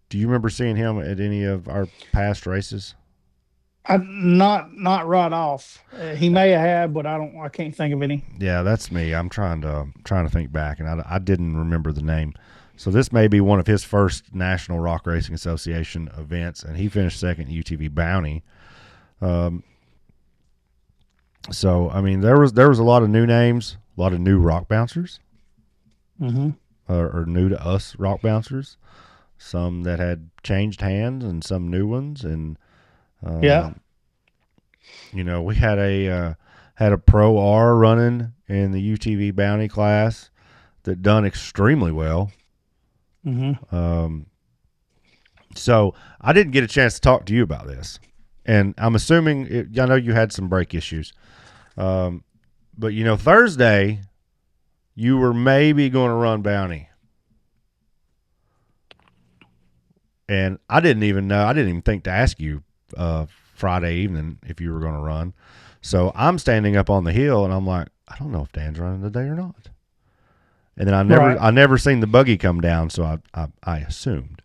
Do you remember seeing him at any of our past races? Not right off. He may have had, but I can't think of any. Yeah, that's me. I'm trying to think back, and I didn't remember the name. So this may be one of his first National Rock Racing Association events, and he finished second in UTV Bounty. So I mean, there was a lot of new names, a lot of new rock bouncers, or new to us rock bouncers. Some that had changed hands, and some new ones, and yeah. We had a Pro R running in the UTV Bounty class that done extremely well. Mm-hmm. So I didn't get a chance to talk to you about this. and I'm assuming I know you had some brake issues, but Thursday you were maybe going to run Bounty, and I didn't even know. I didn't even think to ask you Friday evening if you were going to run. So I'm standing up on the hill, and I'm like, I don't know if Dan's running today or not. And then I never seen the buggy come down, so I assumed.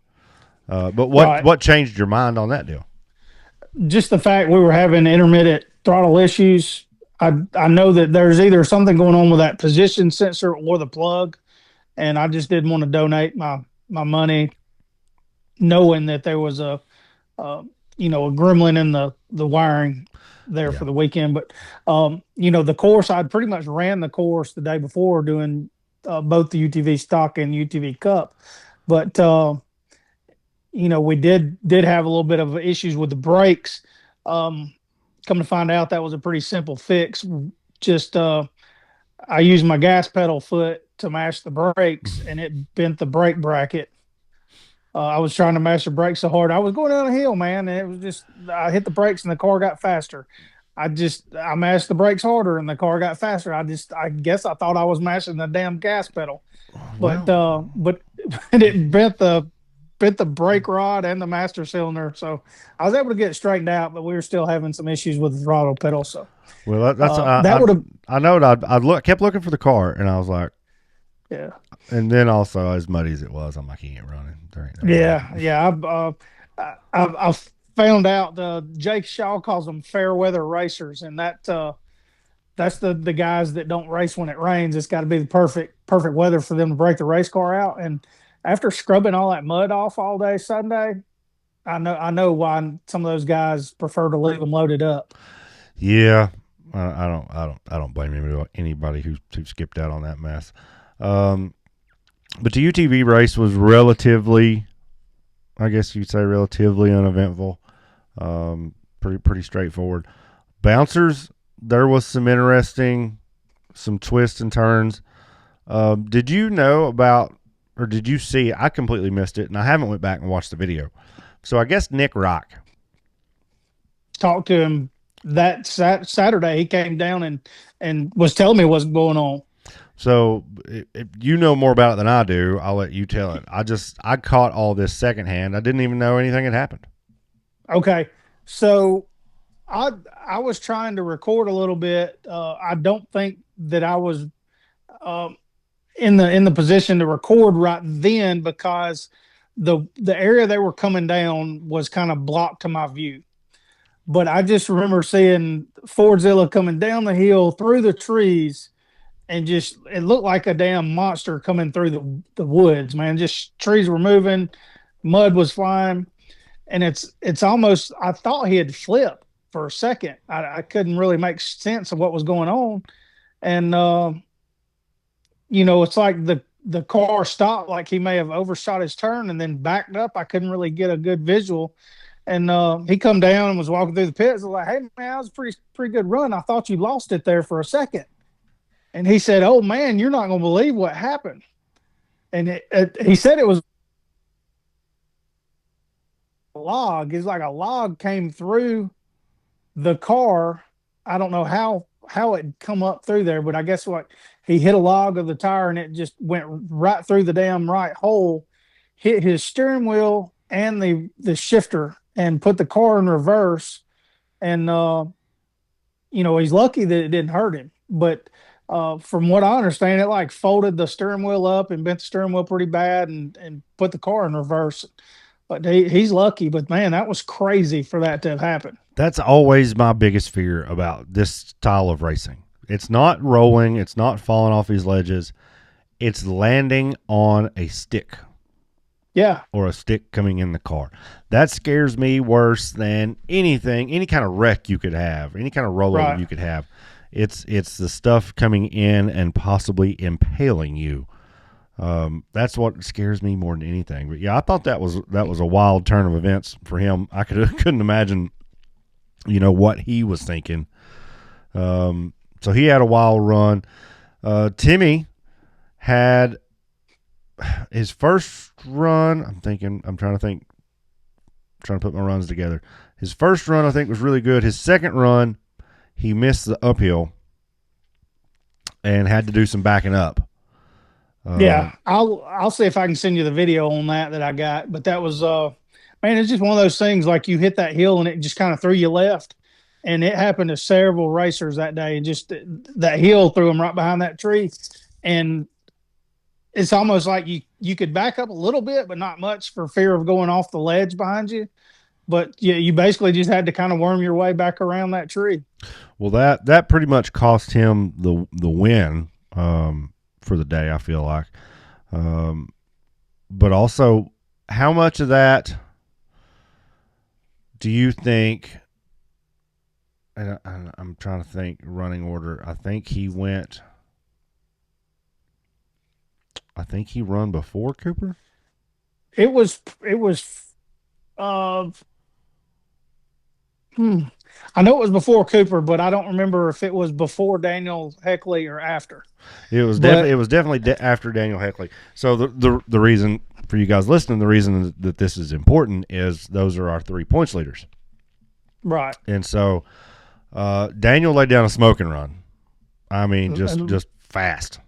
But what changed your mind on that deal? Just the fact we were having intermittent throttle issues. I know that there's either something going on with that position sensor or the plug, and I just didn't want to donate my money, knowing that there was a a gremlin in the wiring there for the weekend. But the course, I'd pretty much ran the course the day before doing both the UTV stock and UTV Cup, but we did have a little bit of issues with the brakes. Come to find out, that was a pretty simple fix. Just I used my gas pedal foot to mash the brakes, and it bent the brake bracket. I was trying to mash the brakes so hard. I was going down a hill, man, and it was just I hit the brakes and the car got faster. I mashed the brakes harder and the car got faster. I guess I thought I was mashing the damn gas pedal, but it bent the brake rod and the master cylinder. So I was able to get it straightened out, but we were still having some issues with the throttle pedal. So that would have. I know I kept looking for the car, and I was like, yeah. And then also, as muddy as it was, I'm like, he ain't running. Yeah. I've found out Jake Shaw calls them fair weather racers, and that's the guys that don't race when it rains. It's got to be the perfect weather for them to break the race car out. And after scrubbing all that mud off all day Sunday, I know why some of those guys prefer to leave them loaded up. Yeah, I don't blame anybody who skipped out on that mess. But the UTV race was relatively, I guess you'd say, relatively uneventful. Pretty straightforward. Bouncers, there was some twists and turns. Did you know about, or did you see? I completely missed it, and I haven't went back and watched the video. So I guess Nrra talked to him that Saturday. He came down and was telling me what's going on. So if you know more about it than I do, I'll let you tell it. I caught all this secondhand. I didn't even know anything had happened. Okay. So I was trying to record a little bit. I don't think that I was in the position to record right then, because the area they were coming down was kind of blocked to my view. But I just remember seeing Fordzilla coming down the hill through the trees, and just it looked like a damn monster coming through the woods, man. Just trees were moving, mud was flying, and it's almost, I thought he had flipped for a second. I couldn't really make sense of what was going on. And it's like the car stopped, like he may have overshot his turn and then backed up. I couldn't really get a good visual. And he come down and was walking through the pits. I was like, hey man, that was a pretty good run. I thought you lost it there for a second. And he said, oh man, you're not going to believe what happened. And he said it was a log. It's like a log came through the car. I don't know how it come up through there, but I guess he hit a log of the tire, and it just went right through the damn right hole, hit his steering wheel and the shifter, and put the car in reverse. And he's lucky that it didn't hurt him. But from what I understand, it like folded the steering wheel up and bent the steering wheel pretty bad, and put the car in reverse. But he's lucky. But man, that was crazy for that to have happened. That's always my biggest fear about this style of racing. It's not rolling. It's not falling off these ledges. It's landing on a stick. Yeah. Or a stick coming in the car. That scares me worse than anything, any kind of wreck you could have, any kind of rollover you could have. It's the stuff coming in and possibly impaling you. That's what scares me more than anything. But yeah, I thought that was a wild turn of events for him. I couldn't imagine, what he was thinking. So he had a wild run. Timmy had his first run. I'm trying to put my runs together. His first run, I think, was really good. His second run, he missed the uphill and had to do some backing up. Yeah, I'll see if I can send you the video on that I got. But that was man, it's just one of those things like you hit that hill and it just kind of threw you left. And it happened to several racers that day. Just that hill threw them right behind that tree. And it's almost like you could back up a little bit, but not much for fear of going off the ledge behind you. But yeah, you basically just had to kind of worm your way back around that tree. Well, that pretty much cost him the win for the day, I feel like. But also, how much of that do you think? And I'm trying to think running order. I think he run before Cooper. It was uh I know it was before Cooper, but I don't remember if it was before Daniel Heckley or after. It was definitely after Daniel Heckley. So the reason for you guys listening, the reason that this is important is those are our 3 points leaders. Right. And so Daniel laid down a smoking run. I mean, just fast.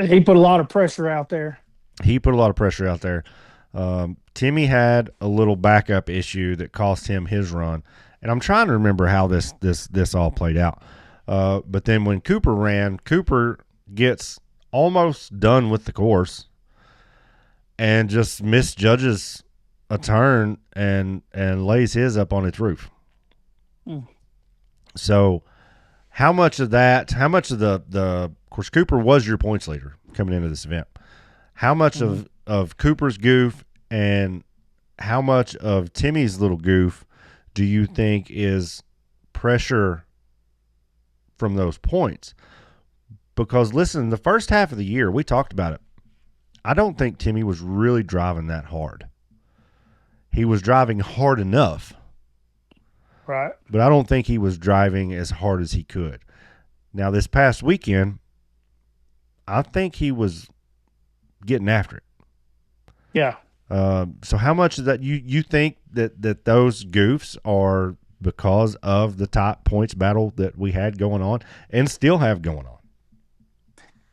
He put a lot of pressure out there. Timmy had a little backup issue that cost him his run, and I'm trying to remember how this all played out. But then when Cooper ran, Cooper gets almost done with the course and just misjudges a turn and lays his up on its roof. So how much of the of course, Cooper was your points leader coming into this event. How much of Cooper's goof and how much of Timmy's little goof do you think is pressure from those points? Because listen, the first half of the year, we talked about it. I don't think Timmy was really driving that hard. He was driving hard enough. Right. But I don't think he was driving as hard as he could. Now, this past weekend, I think he was getting after it. Yeah. So how much of that you think that those goofs are because of the top points battle that we had going on and still have going on?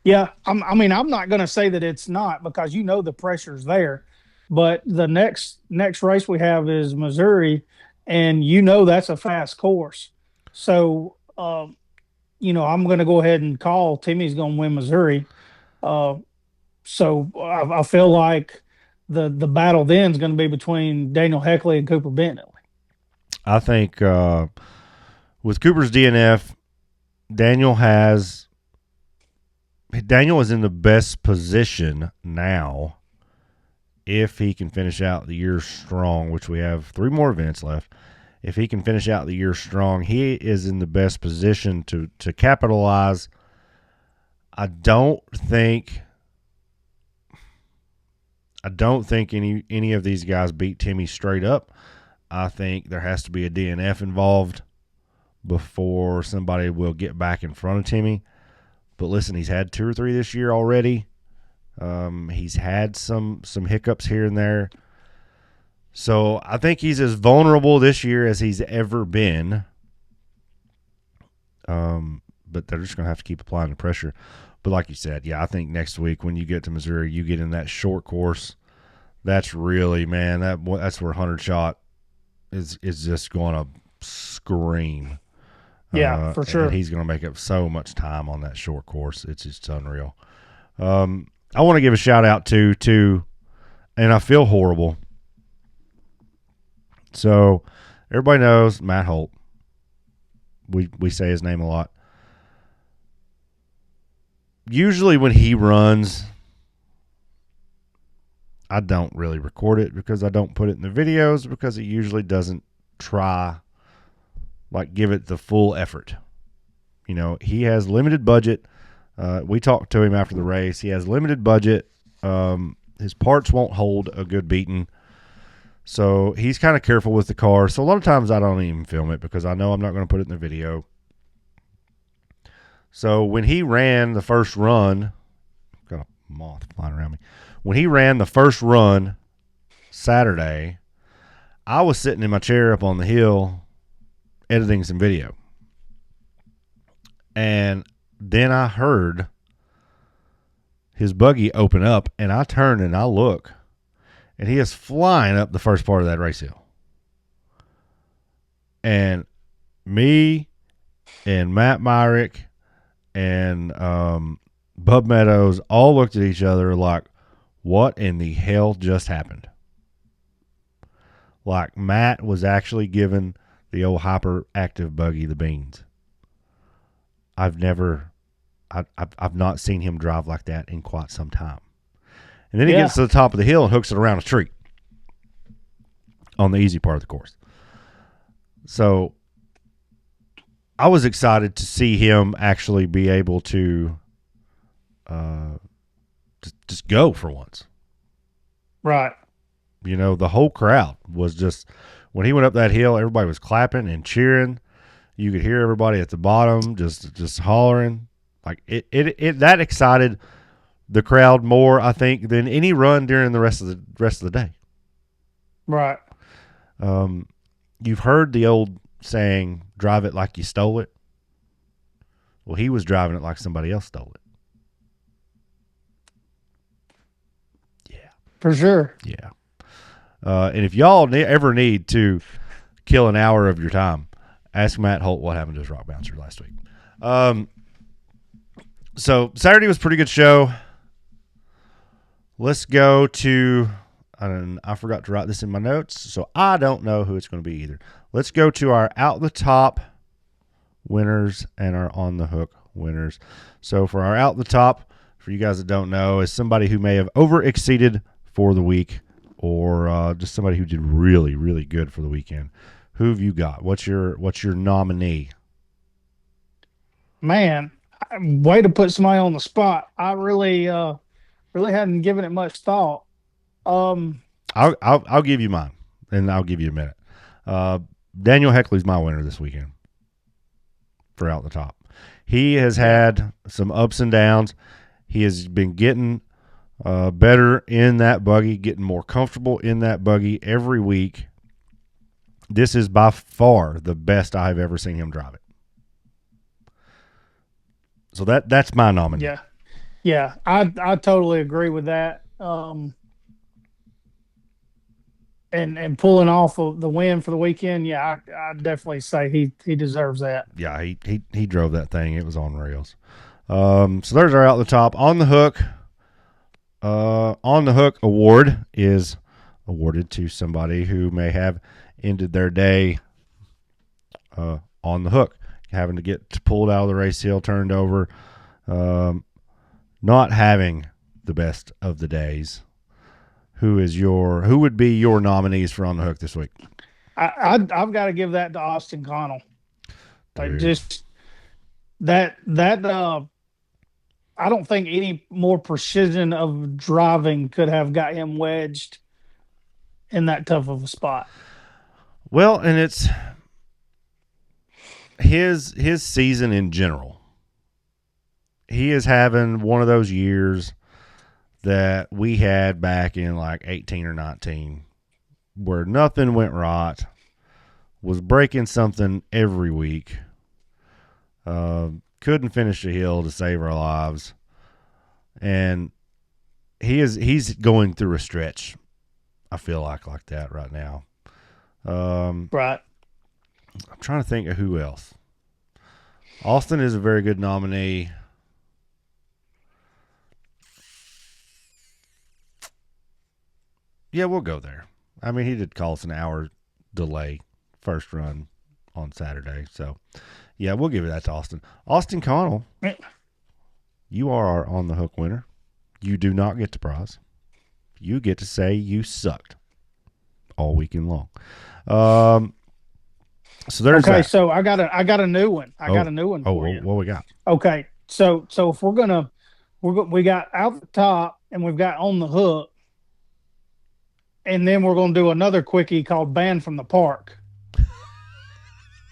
Yeah. I mean, I'm not going to say that it's not because the pressure's there. But the next race we have is Missouri, and that's a fast course. So, I'm going to go ahead and call Timmy's going to win Missouri. So I feel like the battle then is going to be between Daniel Heckley and Cooper Bentley. I think with Cooper's DNF, Daniel is in the best position now if he can finish out the year strong, which we have 3 more events left. If he can finish out the year strong, he is in the best position to capitalize. I don't think any of these guys beat Timmy straight up. I think there has to be a DNF involved before somebody will get back in front of Timmy. But listen, he's had 2 or 3 this year already. He's had some hiccups here and there. So I think he's as vulnerable this year as he's ever been. But they're just going to have to keep applying the pressure. But like you said, yeah, I think next week when you get to Missouri, you get in that short course. That's really, man, that's where 100 Shot is just going to scream. Yeah, for sure. And he's going to make up so much time on that short course. It's just unreal. I want to give a shout out to, and I feel horrible. So everybody knows Matt Holt. We say his name a lot. Usually when he runs, I don't really record it because I don't put it in the videos because he usually doesn't give it the full effort. He has limited budget. We talked to him after the race. He has limited budget. His parts won't hold a good beating. So he's kind of careful with the car. So a lot of times I don't even film it because I know I'm not going to put it in the video. So when he ran the first run, got a moth flying around me. When he ran the first run Saturday, I was sitting in my chair up on the hill editing some video. And then I heard his buggy open up, and I turn and I look, and he is flying up the first part of that race hill. And me and Matt Myrick and Bub Meadows all looked at each other like, what in the hell just happened? Like, Matt was actually giving the old hyperactive buggy the beans. I've not seen him drive like that in quite some time. And then he gets to the top of the hill and hooks it around a tree on the easy part of the course. So I was excited to see him actually be able to just go for once. Right. You know, the whole crowd was just, when he went up that hill, everybody was clapping and cheering. You could hear everybody at the bottom just hollering. Like it that excited the crowd more, I think, than any run during the rest of the day. Right. You've heard the old saying, drive it like you stole it. Well, he was driving it like somebody else stole it. Yeah. For sure. Yeah. And if y'all ever need to kill an hour of your time, ask Matt Holt what happened to his rock bouncer last week. So Saturday was a pretty good show. Let's go to, I forgot to write this in my notes, so I don't know who it's going to be either. Let's go to our out the top winners and our on the hook winners. So for our out the top, for you guys that don't know, is somebody who may have over exceeded for the week, or just somebody who did really, really good for the weekend. Who have you got? What's your nominee? Man, way to put somebody on the spot. I really hadn't given it much thought. I'll give you mine, and I'll give you a minute. Daniel Heckley's my winner this weekend for out the top. He has had some ups and downs. He has been getting better in that buggy, getting more comfortable in that buggy every week. This is by far the best I've ever seen him drive it. So that's my nominee. Yeah, I totally agree with that. And pulling off of the win for the weekend, yeah, I definitely say he deserves that. Yeah, he drove that thing. It was on rails. So there's our out the top. On the hook. On the hook award is awarded to somebody who may have ended their day on the hook, having to get pulled out of the race hill, turned over, not having the best of the days. Who would be your nominees for on the hook this week? I've got to give that to Austin Connell. Like, just that I don't think any more precision of driving could have got him wedged in that tough of a spot. Well, and it's his season in general. He is having one of those years that we had back in like 18 or 19 where nothing went right, was breaking something every week, couldn't finish a hill to save our lives. And he's going through a stretch, I feel like that right now. Right. I'm trying to think of who else. Austin is a very good nominee. Yeah, we'll go there. I mean, he did call us an hour delay first run on Saturday. So, yeah, we'll give it that to Austin. Austin Connell, you are our on the hook winner. You do not get the prize. You get to say you sucked all weekend long. So there's okay. that. So I got a new one. I got a new one for you. What we got? Okay. So if we got out the top and we've got on the hook, and then we're going to do another quickie called banned from the park.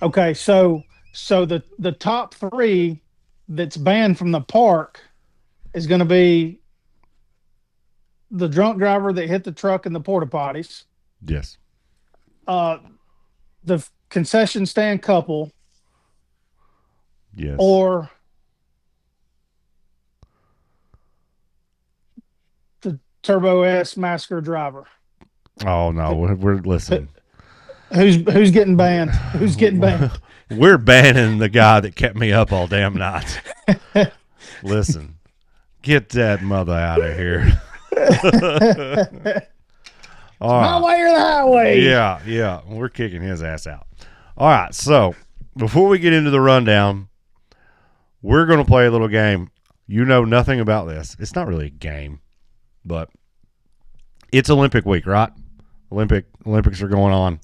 Okay. So the top three that's banned from the park is going to be the drunk driver that hit the truck in the porta potties. Yes. uh, the concession stand couple Yes. or the Turbo S Massacre driver? Oh no, we're listen. Who's getting banned? Who's getting banned? We're banning the guy that kept me up all damn night. Listen, get that mother out of here. All My right. way or the highway. Yeah, yeah. We're kicking his ass out. All right. So before we get into the rundown, we're going to play a little game. You know nothing about this. It's not really a game, but it's Olympic week, right? Olympics are going on.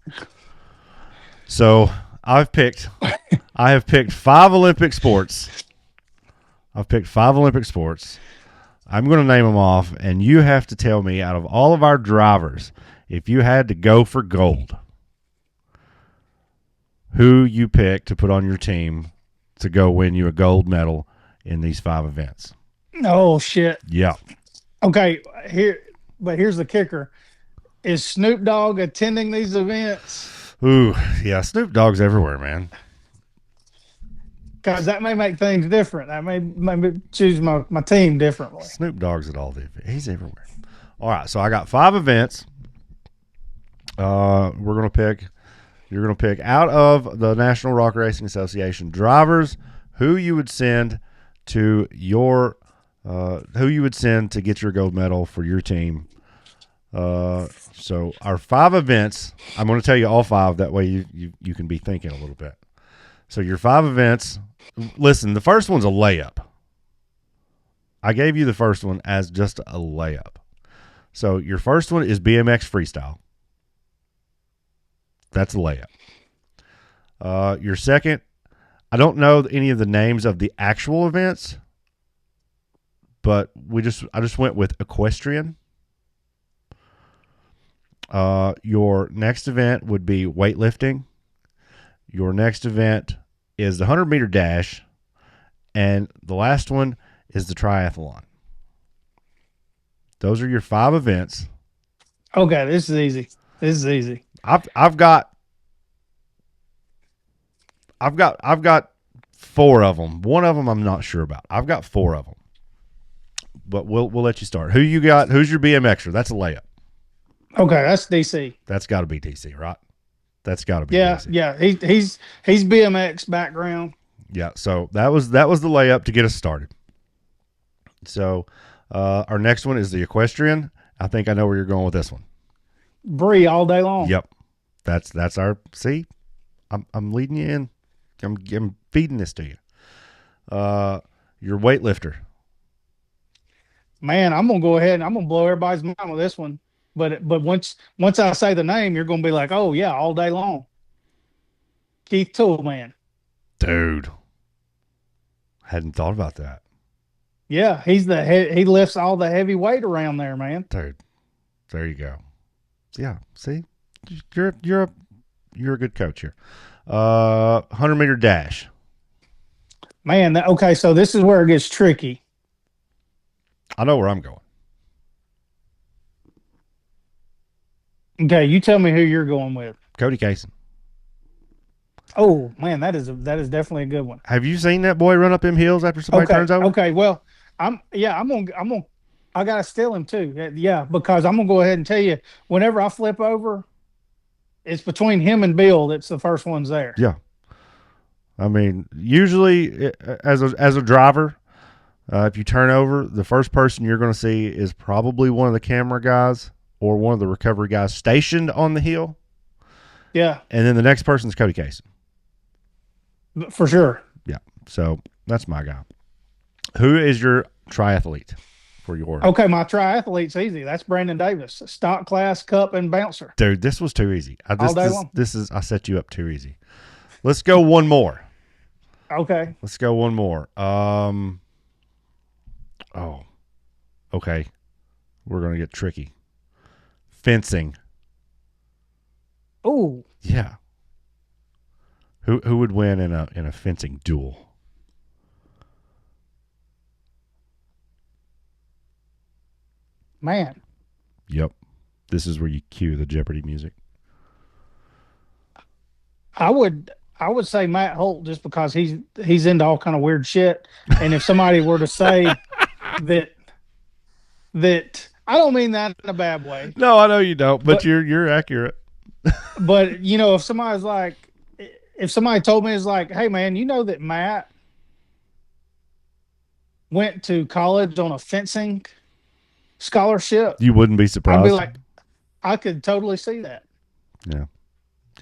So I have picked 5 Olympic sports. I've picked 5 Olympic sports. I'm going to name them off, and you have to tell me, out of all of our drivers, if you had to go for gold, who you pick to put on your team to go win you a gold medal in these 5 events. Oh shit. Yeah. Okay, here's the kicker. Is Snoop Dogg attending these events? Ooh, yeah. Snoop Dogg's everywhere, man. Because that may make things different. I may choose my team differently. Snoop Dogg's at all the events. He's everywhere. All right, so I got 5 events. We're gonna pick. You're gonna pick out of the National Rock Racing Association drivers who you would send to your who you would send to get your gold medal for your team. So our 5 events. I'm going to tell you all 5. That way you can be thinking a little bit. So your 5 events. Listen, the first one's a layup. I gave you the first one as just a layup. So your first one is BMX freestyle. That's a layup. Your second, I don't know any of the names of the actual events, but I just went with equestrian. Your next event would be weightlifting. Your next event is the 100-meter dash, and the last one is the triathlon. Those are your 5 events. Okay, this is easy. This is easy. I've got 4 of them. One of them I'm not sure about. I've got 4 of them, but we'll let you start. Who you got? Who's your BMXer? That's a layup. Okay, that's DC. That's got to be DC, right? That's got to be Yeah, DC. yeah. He's BMX background. Yeah. So that was the layup to get us started. So our next one is the equestrian. I think I know where you're going with this one. Bree all day long. Yep. That's our see. I'm leading you in. I'm feeding this to you. Your weightlifter. Man, I'm gonna go ahead and I'm gonna blow everybody's mind with this one. But once I say the name, you're gonna be like, oh yeah, all day long. Keith Toolman. Dude. Hadn't thought about that. Yeah, he lifts all the heavy weight around there, man. Dude. There you go. Yeah. See? You're a good coach here. 100-meter dash. Man, okay, so this is where it gets tricky. I know where I'm going. Okay, you tell me who you're going with. Cody Kaysen. Oh man, that is definitely a good one. Have you seen that boy run up them hills after somebody Okay, turns over? okay. Well, I'm gonna I gotta steal him too. Yeah, because I'm gonna go ahead and tell you, whenever I flip over, it's between him and Bill that's the first ones there. Yeah. I mean, usually as a driver, if you turn over, the first person you're going to see is probably one of the camera guys or one of the recovery guys stationed on the hill. Yeah, And then the next person is Cody Kaysen. for sure. Yeah. So that's my guy. Who is your triathlete for your? Okay, my triathlete's easy. That's Brandon Davis, stock class, cup, and bouncer. Dude, this was too easy. All day long. I set you up too easy. Let's go one more. Okay. Let's go one more. Oh, okay. We're gonna get tricky. Fencing. Oh, Yeah. Who would win in a fencing duel? man. Yep. This is where you cue the Jeopardy music. I would say Matt Holt just because he's into all kind of weird shit. And if somebody were to say that that I don't mean that in a bad way, No, I know you don't, but but you're accurate. if somebody's like if somebody told me, it's like, hey man, you know that Matt went to college on a fencing scholarship, You wouldn't be I'd be surprised. like, I could totally see that. Yeah,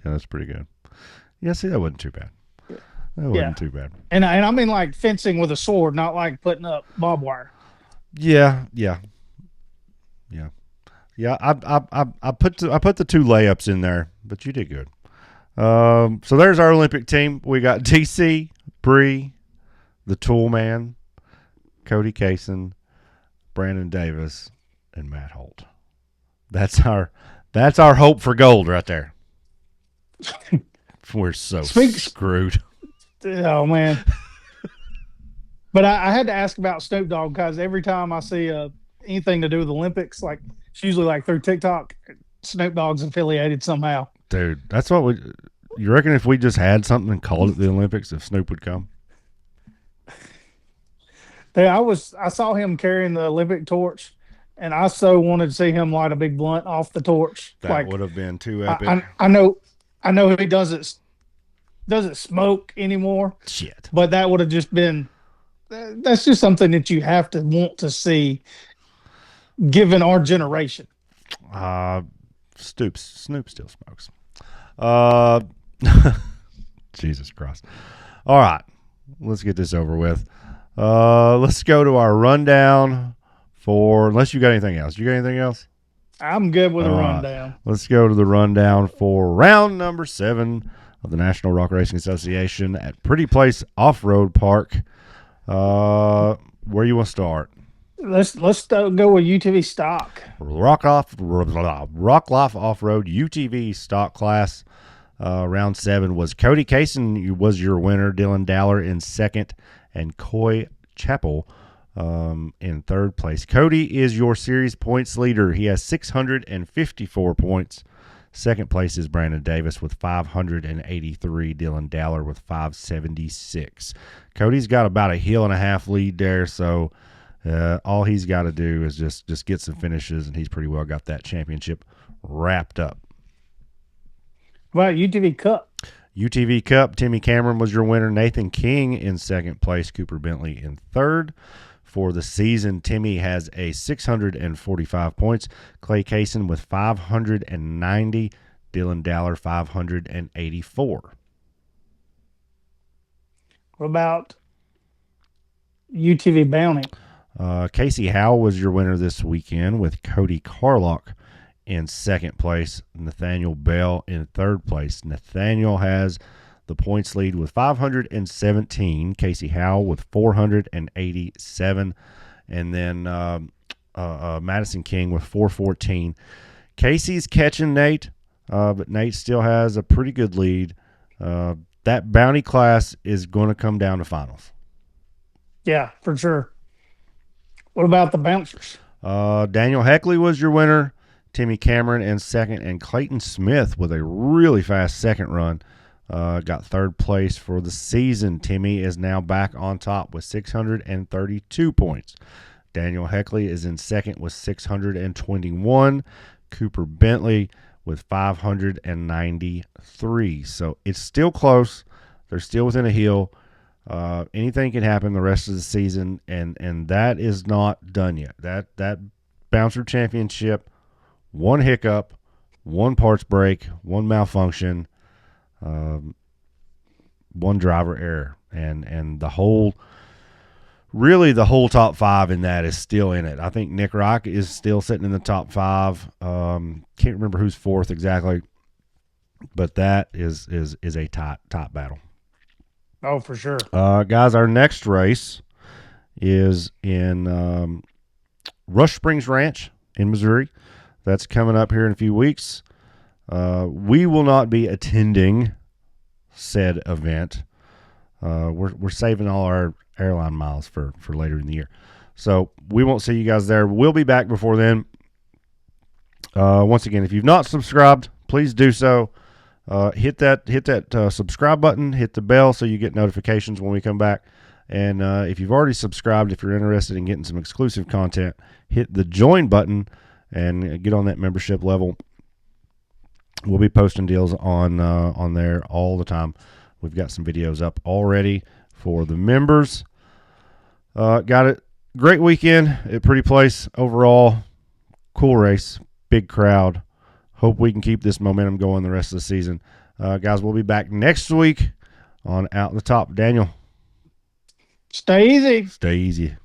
yeah, that's pretty good. Yeah, see, that wasn't too bad. That Yeah. wasn't too bad. And I mean like fencing with a sword, not like putting up barbed wire. Yeah, yeah, yeah, yeah. I put the two layups in there, but you did good. So there's our Olympic team. We got DC, Bree, the Tool Man, Cody Kaysen, Brandon Davis, and Matt Holt. That's our hope for gold right there. We're so Speak. screwed. Oh man. But I had to ask about Snoop Dogg because every time I see anything to do with the Olympics, like it's usually like through TikTok, Snoop Dogg's affiliated somehow. Dude, that's what we. You reckon if we just had something and called it the Olympics, if Snoop would come? I saw him carrying the Olympic torch, and I so wanted to see him light a big blunt off the torch. That Like would have been too I, epic. I know he doesn't smoke anymore, Shit. but that would have just been that's just something that you have to want to see given our generation. Uh, Snoop still smokes. Uh, Jesus Christ. All right, let's get this over with. Let's go to our rundown for. Unless you got anything else. You got anything else? I'm good with a All right. rundown. Let's go to the rundown for round number 7 of the National Rock Racing Association at Pretty Place Off-Road Park. Where you want to start? Let's go with UTV stock. Rock Life Off-Road UTV stock class. Round 7 was Cody Kaysen was your winner. Dylan Dowler in second, and Coy Chappell in third place. Cody is your series points leader. He has 654 points. Second place is Brandon Davis with 583. Dylan Dowler with 576. Cody's got about a hill and a half lead there, so all he's got to do is just get some finishes, and he's pretty well got that championship wrapped up. About UTV Cup. UTV Cup, Timmy Cameron was your winner. Nathan King in second place. Cooper Bentley in third. For the season, Timmy has a 645 points. Clay Kaysen with 590. Dylan Dowler 584. What about UTV Bounty? Casey Howell was your winner this weekend with Cody Carlock in second place. Nathaniel Bell in third place. Nathaniel has the points lead with 517. Casey Howell with 487. And then Madison King with 414. Casey's catching Nate, but Nate still has a pretty good lead. That bounty class is going to come down to finals. Yeah, for sure. What about the bouncers? Daniel Heckley was your winner. Timmy Cameron in second, and Clayton Smith with a really fast second run. Got third place for the season. Timmy is now back on top with 632 points. Daniel Heckley is in second with 621. Cooper Bentley with 593. So it's still close. They're still within a hill. Anything can happen the rest of the season, and that is not done yet. That Bouncer Championship, one hiccup, one parts break, one malfunction, one driver error, and the whole top 5 in that is still in it. I think Nrra is still sitting in the top 5. Can't remember who's fourth exactly, but that is a top battle. Oh, for sure. Guys, our next race is in Rush Springs Ranch in Missouri. That's coming up here in a few weeks. We will not be attending said event. We're saving all our airline miles for later in the year. So we won't see you guys there. We'll be back before then. Once again, if you've not subscribed, please do so. hit that subscribe button, hit the bell so you get notifications when we come back. And if you've already subscribed, if you're interested in getting some exclusive content, hit the join button and get on that membership level. We'll be posting deals on there all the time. We've got some videos up already for the members. Got it. Great weekend at Pretty Place overall. Cool race, big crowd. Hope we can keep this momentum going the rest of the season. Guys, we'll be back next week on Out the Top. Daniel. Stay easy. Stay easy.